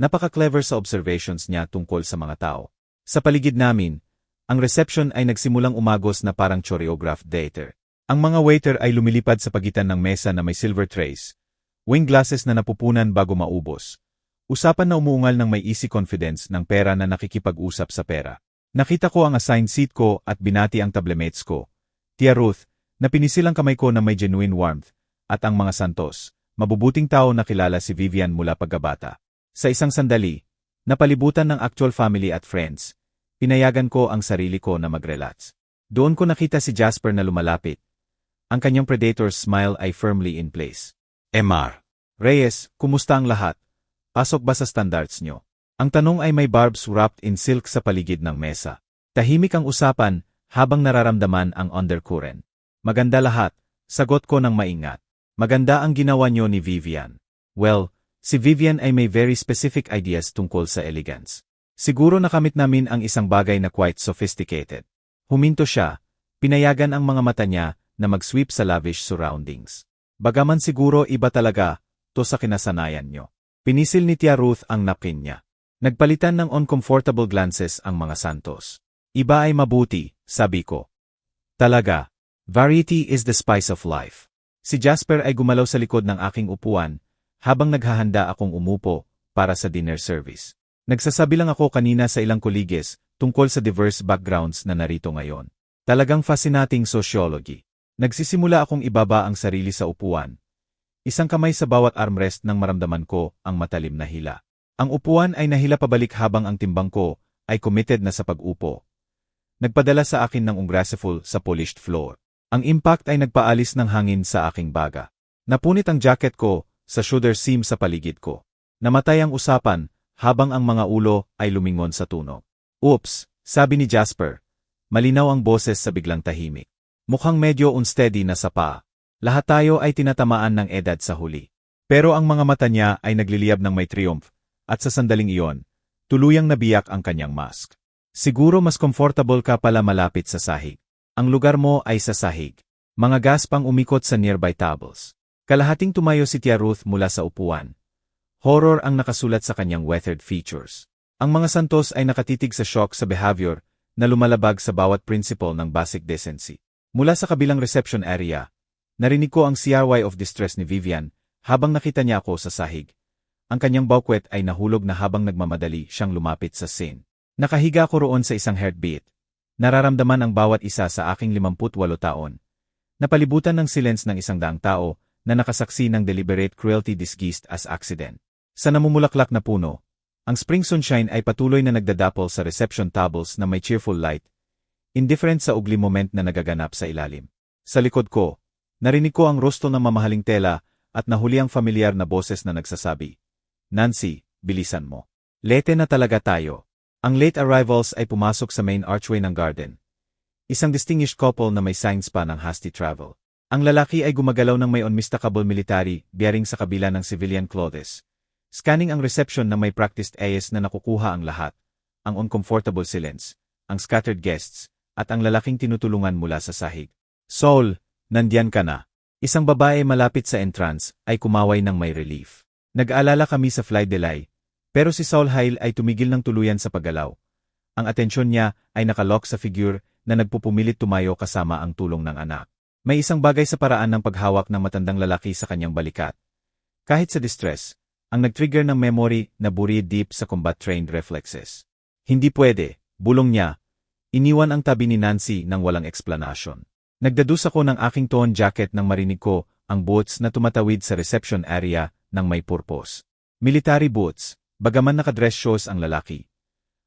Napaka-clever sa observations niya tungkol sa mga tao. Sa paligid namin, ang reception ay nagsimulang umagos na parang choreographed theater. Ang mga waiter ay lumilipad sa pagitan ng mesa na may silver trays, wing glasses na napupunan bago maubos. Usapan na umuungal ng may easy confidence ng pera na nakikipag-usap sa pera. Nakita ko ang assigned seat ko at binati ang tablemates ko. Tia Ruth, na pinisil ang kamay ko na may genuine warmth, at ang mga Santos, mabubuting tao na kilala si Vivian mula pagkabata. Sa isang sandali, napalibutan ng actual family at friends, pinayagan ko ang sarili ko na mag-relax. Doon ko nakita si Jasper na lumalapit. Ang kanyang predator's smile ay firmly in place. MR. Reyes, kumusta ang lahat? Pasok ba sa standards nyo? Ang tanong ay may barbs wrapped in silk sa paligid ng mesa. Tahimik ang usapan habang nararamdaman ang undercurrent. Maganda lahat, sagot ko ng maingat. Maganda ang ginawa nyo ni Vivian. Well, si Vivian ay may very specific ideas tungkol sa elegance. Siguro nakamit namin ang isang bagay na quite sophisticated. Huminto siya, pinayagan ang mga mata niya na mag-sweep sa lavish surroundings. Bagaman siguro iba talaga, to sa kinasanayan nyo. Pinisil ni Tia Ruth ang napkin niya. Nagpalitan ng uncomfortable glances ang mga Santos. Iba ay mabuti, sabi ko. Talaga, variety is the spice of life. Si Jasper ay gumalaw sa likod ng aking upuan, habang naghahanda akong umupo para sa dinner service. Nagsasabi lang ako kanina sa ilang koliges tungkol sa diverse backgrounds na narito ngayon. Talagang fascinating sociology. Nagsisimula akong ibaba ang sarili sa upuan. Isang kamay sa bawat armrest nang maramdaman ko ang matalim na hila. Ang upuan ay nahila pabalik habang ang timbang ko ay committed na sa pag-upo. Nagpadala sa akin ng ungraceful sa polished floor. Ang impact ay nagpaalis ng hangin sa aking baga. Napunit ang jacket ko sa shoulder seam sa paligid ko. Namatay ang usapan habang ang mga ulo ay lumingon sa tunog. Oops, sabi ni Jasper. Malinaw ang boses sa biglang tahimik. Mukhang medyo unsteady na sa paa. Lahat tayo ay tinatamaan ng edad sa huli. Pero ang mga mata niya ay nagliliyab ng may triumph, at sa sandaling iyon, tuluyang nabiyak ang kanyang mask. Siguro mas comfortable ka pala malapit sa sahig. Ang lugar mo ay sa sahig. Mga gaspang umikot sa nearby tables. Kalahating tumayo si Tia Ruth mula sa upuan. Horror ang nakasulat sa kanyang weathered features. Ang mga santos ay nakatitig sa shock sa behavior na lumalabag sa bawat principle ng basic decency. Mula sa kabilang reception area, narinig ko ang CRY of distress ni Vivian habang nakita niya ako sa sahig. Ang kanyang baukwet ay nahulog na habang nagmamadali siyang lumapit sa scene. Nakahiga ko roon sa isang heartbeat. Nararamdaman ang bawat isa sa aking 58 taon. Napalibutan ng silence ng 100 tao na nakasaksi ng deliberate cruelty disguised as accident. Sa namumulaklak na puno, ang spring sunshine ay patuloy na nagdadapol sa reception tables na may cheerful light, indifferent sa ugly moment na nagaganap sa ilalim. Sa likod ko, narinig ko ang rosto ng mamahaling tela at nahuli ang familiar na boses na nagsasabi, "Nancy, bilisan mo. Late na talaga tayo." Ang late arrivals ay pumasok sa main archway ng garden. Isang distinguished couple na may signs pa ng hasty travel. Ang lalaki ay gumagalaw ng may unmistakable military bearing sa kabila ng civilian clothes. Scanning ang reception na may practiced AS na nakukuha ang lahat, ang uncomfortable silence, ang scattered guests, at ang lalaking tinutulungan mula sa sahig. "Saul, nandiyan ka na." Isang babae malapit sa entrance ay kumaway ng may relief. Nag-aalala kami sa fly delay. Pero si Saul Hale ay tumigil ng tuluyan sa paggalaw. Ang atensyon niya ay nakalock sa figure na nagpupumilit tumayo kasama ang tulong ng anak. May isang bagay sa paraan ng paghawak ng matandang lalaki sa kanyang balikat. Kahit sa distress, ang nag-trigger ng memory na buried deep sa combat-trained reflexes. "Hindi pwede," bulong niya. Iniwan ang tabi ni Nancy ng walang eksplanasyon. Nagdadus ako ng aking toon jacket nang marinig ko ang boots na tumatawid sa reception area ng may purpose. Military boots. Bagaman nakadress shoes ang lalaki.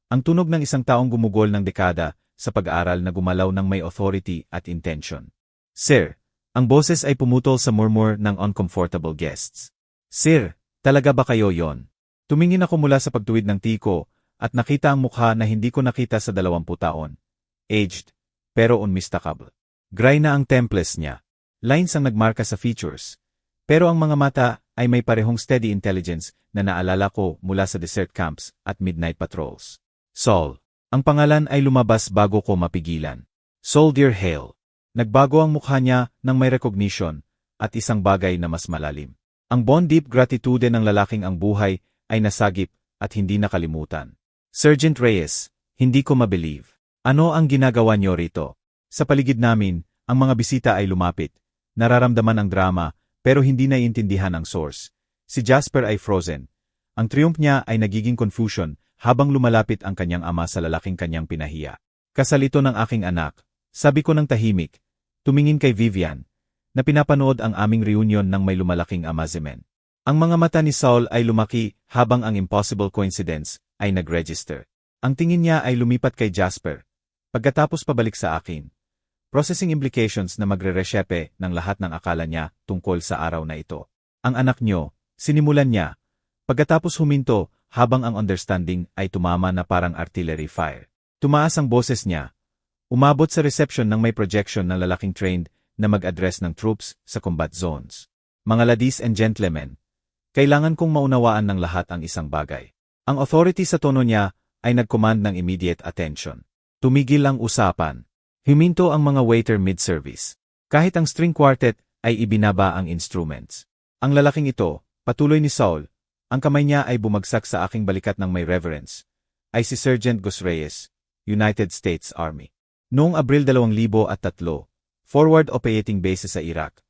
Ang tunog ng isang taong gumugol ng dekada sa pag-aaral na gumalaw ng may authority at intention. "Sir," ang boses ay pumutol sa murmur ng uncomfortable guests. "Sir, talaga ba kayo yon?" Tumingin ako mula sa pagtuwid ng tiko at nakita ang mukha na hindi ko nakita sa 20 taon. Aged, pero unmistakable. Gray na ang temples niya. Lines ang nagmarka sa features. Pero ang mga mata ay may parehong steady intelligence na naalala ko mula sa desert camps at midnight patrols. Saul. Ang pangalan ay lumabas bago ko mapigilan. Soldier Hale. Nagbago ang mukha niya nang may recognition at isang bagay na mas malalim. Ang bond deep gratitude ng lalaking ang buhay ay nasagip at hindi nakalimutan. "Sergeant Reyes, hindi ko mabelieve. Ano ang ginagawa niyo rito?" Sa paligid namin, ang mga bisita ay lumapit. Nararamdaman ang drama, pero hindi naiintindihan ang source. Si Jasper ay frozen. Ang triumph niya ay nagiging confusion habang lumalapit ang kanyang ama sa lalaking kanyang pinahiya. "Kasal ito ng aking anak," sabi ko ng tahimik, tumingin kay Vivian, na pinapanood ang aming reunion ng may lumalaking amazement. Ang mga mata ni Saul ay lumaki habang ang impossible coincidence ay nag-register. Ang tingin niya ay lumipat kay Jasper. Pagkatapos pabalik sa akin. Processing implications na magre-reshepe ng lahat ng akala niya tungkol sa araw na ito. "Ang anak niyo," sinimulan niya. Pagkatapos huminto, habang ang understanding ay tumama na parang artillery fire. Tumaas ang boses niya. Umabot sa reception ng may projection ng lalaking trained na mag-address ng troops sa combat zones. "Mga ladies and gentlemen, kailangan kong maunawaan ng lahat ang isang bagay." Ang authority sa tono niya ay nag-command ng immediate attention. Tumigil ang usapan. Huminto ang mga waiter mid-service. Kahit ang string quartet ay ibinaba ang instruments. Ang lalaking ito, patuloy ni Saul, ang kamay niya ay bumagsak sa aking balikat ng may reverence, ay si Sergeant Gus Reyes, United States Army. Noong Abril 2003, forward operating base sa Iraq,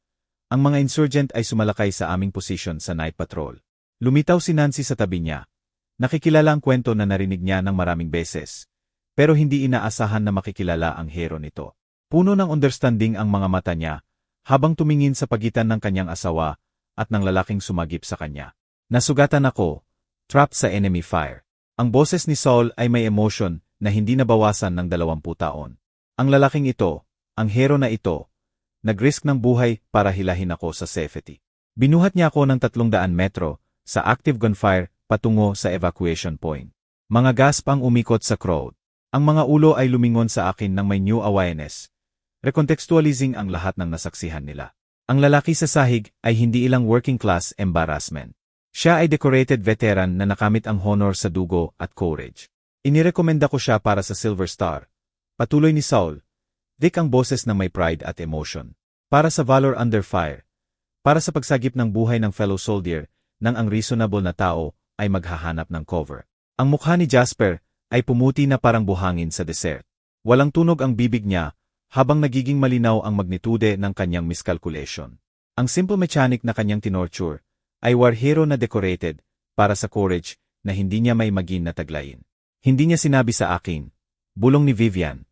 ang mga insurgent ay sumalakay sa aming posisyon sa night patrol. Lumitaw si Nancy sa tabi niya. Nakikilala ang kwento na narinig niya ng maraming beses. Pero hindi inaasahan na makikilala ang hero nito. Puno ng understanding ang mga mata niya, habang tumingin sa pagitan ng kanyang asawa at ng lalaking sumagip sa kanya. "Nasugatan ako, trapped sa enemy fire." Ang boses ni Saul ay may emotion na hindi nabawasan ng 20 taon. Ang lalaking ito, ang hero na ito, nag-risk ng buhay para hilahin ako sa safety. Binuhat niya ako ng 300 metro sa active gunfire patungo sa evacuation point. Mga gasp ang umikot sa crowd. Ang mga ulo ay lumingon sa akin ng may new awareness. recontextualizing ang lahat ng nasaksihan nila. Ang lalaki sa sahig ay hindi ilang working class embarrassment. Siya ay decorated veteran na nakamit ang honor sa dugo at courage. Inirekomenda ko siya para sa Silver Star. Patuloy ni Saul. Dick ang boses ng may pride at emotion. Para sa Valor Under Fire. Para sa pagsagip ng buhay ng fellow soldier nang ang reasonable na tao ay maghahanap ng cover. Ang mukha ni Jasper ay pumuti na parang buhangin sa desert. Walang tunog ang bibig niya habang nagiging malinaw ang magnitude ng kanyang miscalculation. Ang simple mechanic na kanyang tinorture ay war hero na decorated para sa courage na hindi niya may magin na taglayin. Hindi niya sinabi sa akin, bulong ni Vivian,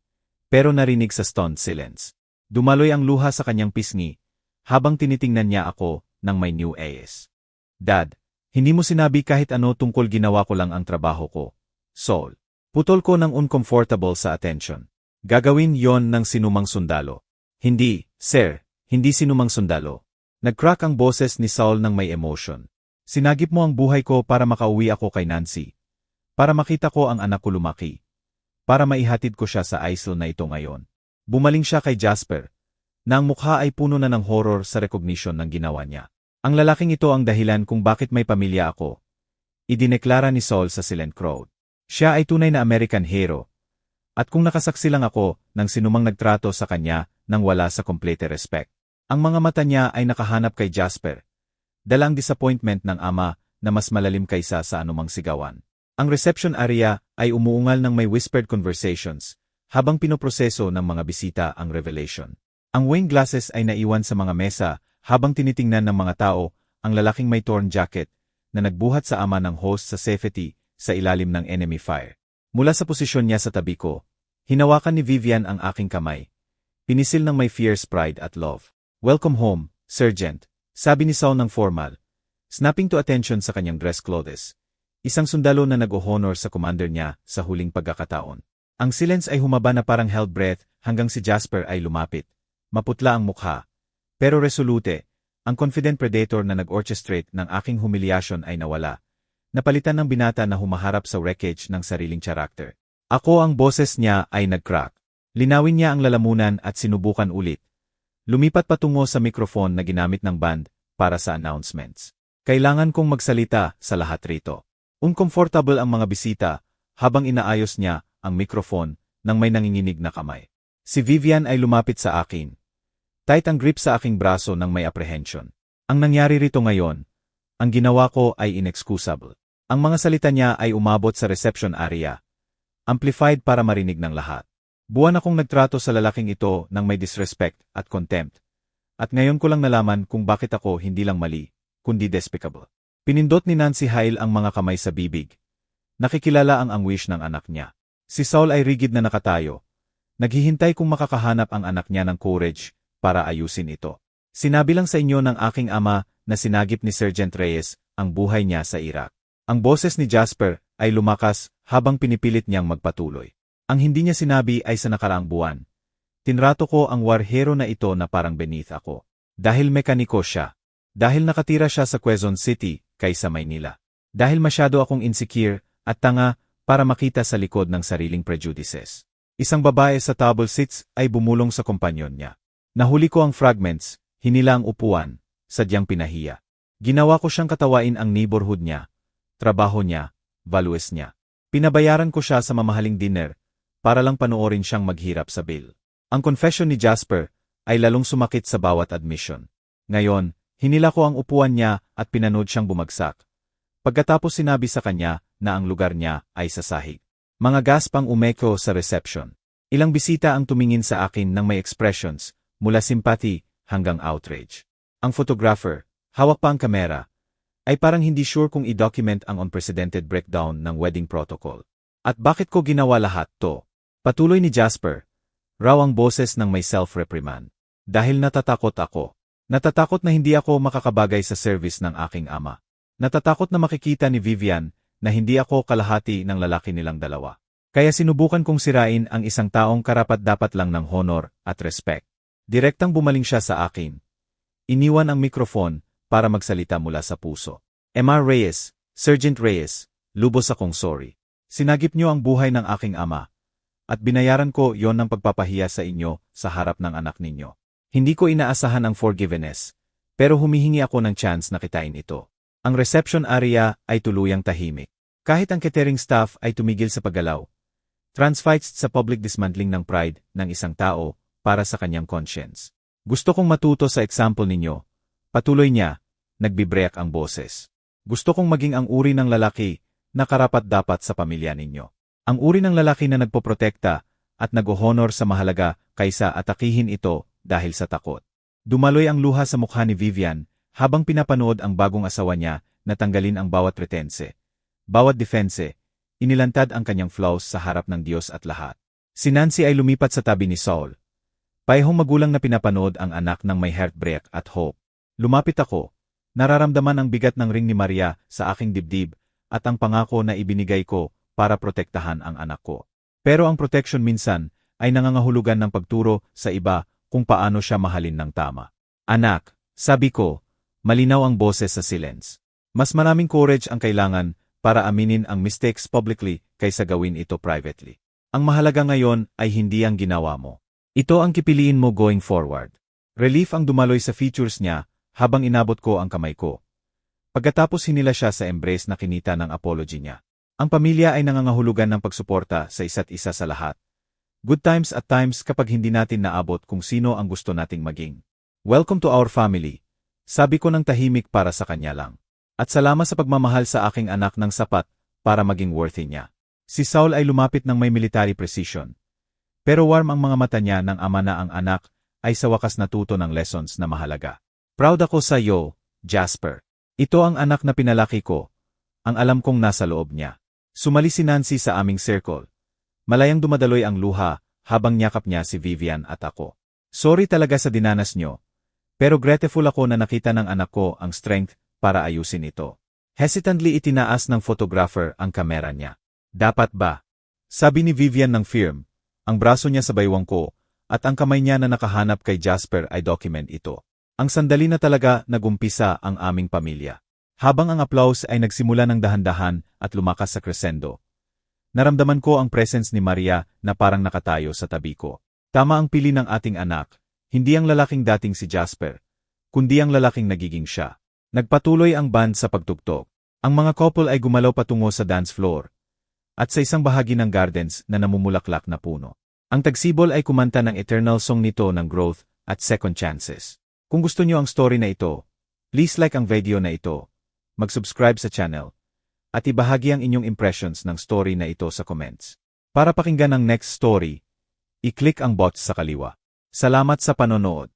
pero narinig sa stunned silence. Dumaloy ang luha sa kanyang pisngi habang tinitingnan niya ako ng may new AS. Dad, hindi mo sinabi kahit ano tungkol ginawa ko lang ang trabaho ko. Saul. Putol ko ng uncomfortable sa attention. Gagawin yon ng sinumang sundalo. Hindi, sir, hindi sinumang sundalo. Nag-crack ang boses ni Saul ng may emotion. Sinagip mo ang buhay ko para makauwi ako kay Nancy. Para makita ko ang anak ko lumaki. Para maihatid ko siya sa isle na ito ngayon. Bumaling siya kay Jasper, na ang mukha ay puno na ng horror sa recognition ng ginawa niya. Ang lalaking ito ang dahilan kung bakit may pamilya ako. Idineklara ni Saul sa silent crowd. Siya ay tunay na American hero. At kung nakasaksi lang ako ng sinumang nagtrato sa kanya nang wala sa complete respect. Ang mga mata niya ay nakahanap kay Jasper. Dalang disappointment ng ama na mas malalim kaysa sa anumang sigawan. Ang reception area ay umuungal ng may whispered conversations habang pinoproseso ng mga bisita ang revelation. Ang wine glasses ay naiwan sa mga mesa habang tinitingnan ng mga tao ang lalaking may torn jacket na nagbuhat sa ama ng host sa safety sa ilalim ng enemy fire. Mula sa posisyon niya sa tabi ko, hinawakan ni Vivian ang aking kamay. Pinisil ng may fierce pride at love. Welcome home, Sergeant, sabi ni Saul ng formal, snapping to attention sa kanyang dress clothes. Isang sundalo na nag-honor sa commander niya sa huling pagkakataon. Ang silence ay humaba na parang held breath hanggang si Jasper ay lumapit. Maputla ang mukha. Pero resolute, ang confident predator na nag-orchestrate ng aking humiliation ay nawala. Napalitan ng binata na humaharap sa wreckage ng sariling karakter. Ako ang boses niya ay nag-crack. Linawin niya ang lalamunan at sinubukan ulit. Lumipat patungo sa mikrofon na ginamit ng band para sa announcements. Kailangan kong magsalita sa lahat rito. Uncomfortable ang mga bisita habang inaayos niya ang mikrofon ng may nanginginig na kamay. Si Vivian ay lumapit sa akin. Tight ang grip sa aking braso ng may apprehension. Ang nangyari rito ngayon, ang ginawa ko ay inexcusable. Ang mga salita niya ay umabot sa reception area. Amplified para marinig ng lahat. Buwan akong nagtrato sa lalaking ito ng may disrespect at contempt. At ngayon ko lang nalaman kung bakit ako hindi lang mali, kundi despicable. Pinindot ni Nancy Hale ang mga kamay sa bibig. Nakikilala ang anguish ng anak niya. Si Saul ay rigid na nakatayo. Naghihintay kung makakahanap ang anak niya ng courage para ayusin ito. Sinabi lang sa inyo ng aking ama na sinagip ni Sergeant Reyes ang buhay niya sa Iraq. Ang boses ni Jasper ay lumakas habang pinipilit niyang magpatuloy. Ang hindi niya sinabi ay sa nakaraang buwan. Tinrato ko ang war hero na ito na parang beneath ako. Dahil mekaniko siya. Dahil nakatira siya sa Quezon City kaysa Maynila. Dahil masyado akong insecure at tanga para makita sa likod ng sariling prejudices. Isang babae sa table seats ay bumulong sa kompanyon niya. Nahuli ko ang fragments, hinila ang upuan, sadyang pinahiya. Ginawa ko siyang katawain ang neighborhood niya, trabaho niya, values niya. Pinabayaran ko siya sa mamahaling dinner para lang panoorin siyang maghirap sa bill. Ang confession ni Jasper ay lalong sumakit sa bawat admission. Ngayon, hinila ko ang upuan niya at pinanood siyang bumagsak. Pagkatapos sinabi sa kanya na ang lugar niya ay sa sahig. Mga gaspang umeko sa reception. Ilang bisita ang tumingin sa akin ng may expressions, mula sympathy hanggang outrage. Ang photographer, hawak pa ang kamera, ay parang hindi sure kung i-document ang unprecedented breakdown ng wedding protocol. At bakit ko ginawa lahat to? Patuloy ni Jasper, raw ang boses ng may self-reprimand. Dahil natatakot ako. Natatakot na hindi ako makakabagay sa service ng aking ama. Natatakot na makikita ni Vivian na hindi ako kalahati ng lalaki nilang dalawa. Kaya sinubukan kong sirain ang isang taong karapat-dapat lang ng honor at respect. Direktang bumaling siya sa akin. Iniwan ang mikrofon para magsalita mula sa puso. MR Reyes, Sergeant Reyes, lubos akong sorry. Sinagip niyo ang buhay ng aking ama. At binayaran ko yon ng pagpapahiya sa inyo sa harap ng anak ninyo. Hindi ko inaasahan ang forgiveness, pero humihingi ako ng chance na kitain ito. Ang reception area ay tuluyang tahimik. Kahit ang catering staff ay tumigil sa paggalaw. Transfights sa public dismantling ng pride ng isang tao para sa kanyang conscience. Gusto kong matuto sa example ninyo. Patuloy niya, nagbibreak ang boses. Gusto kong maging ang uri ng lalaki na karapat-dapat sa pamilya ninyo. Ang uri ng lalaki na nagpoprotekta at nag-honor sa mahalaga kaysa atakihin ito dahil sa takot. Dumaloy ang luha sa mukha ni Vivian habang pinapanood ang bagong asawa niya na tanggalin ang bawat pretense. Bawat defense, inilantad ang kanyang flaws sa harap ng Diyos at lahat. Si Nancy ay lumipat sa tabi ni Saul. Paihong magulang na pinapanood ang anak ng may heartbreak at hope. Lumapit ako. Nararamdaman ang bigat ng ring ni Maria sa aking dibdib at ang pangako na ibinigay ko para protektahan ang anak ko. Pero ang protection minsan ay nangangahulugan ng pagturo sa iba kung paano siya mahalin ng tama. Anak, sabi ko, malinaw ang boses sa silence. Mas maraming courage ang kailangan para aminin ang mistakes publicly kaysa gawin ito privately. Ang mahalaga ngayon ay hindi ang ginawa mo. Ito ang kipiliin mo going forward. Relief ang dumaloy sa features niya habang inabot ko ang kamay ko. Pagkatapos hinila siya sa embrace na kinita ng apology niya. Ang pamilya ay nangangahulugan ng pagsuporta sa isa't isa sa lahat. Good times at times kapag hindi natin naabot kung sino ang gusto nating maging. Welcome to our family. Sabi ko ng tahimik para sa kanya lang. At salamat sa pagmamahal sa aking anak ng sapat para maging worthy niya. Si Saul ay lumapit ng may military precision. Pero warm ang mga mata niya nang ama na ang anak ay sa wakas natuto ng lessons na mahalaga. Proud ako sa iyo, Jasper. Ito ang anak na pinalaki ko. Ang alam kong nasa loob niya. Sumali si Nancy sa aming circle. Malayang dumadaloy ang luha habang nyakap niya si Vivian at ako. Sorry talaga sa dinanas niyo. Pero grateful ako na nakita ng anak ko ang strength para ayusin ito. Hesitantly itinaas ng photographer ang kamera niya. Dapat ba? Sabi ni Vivian ng firm. Ang braso niya sa baywang ko at ang kamay niya na nakahanap kay Jasper ay document ito. Ang sandali na talaga nagumpisa ang aming pamilya. Habang ang applause ay nagsimula ng dahan-dahan at lumakas sa crescendo. Naramdaman ko ang presence ni Maria na parang nakatayo sa tabi ko. Tama ang pili ng ating anak, hindi ang lalaking dating si Jasper, kundi ang lalaking nagiging siya. Nagpatuloy ang band sa pagtugtog. Ang mga couple ay gumalaw patungo sa dance floor at sa isang bahagi ng gardens na namumulaklak na puno. Ang tagsibol ay kumanta ng eternal song nito ng growth at second chances. Kung gusto niyo ang story na ito, please like ang video na ito. Mag-subscribe sa channel, at ibahagi ang inyong impressions ng story na ito sa comments. Para pakinggan ang next story, i-click ang box sa kaliwa. Salamat sa panonood.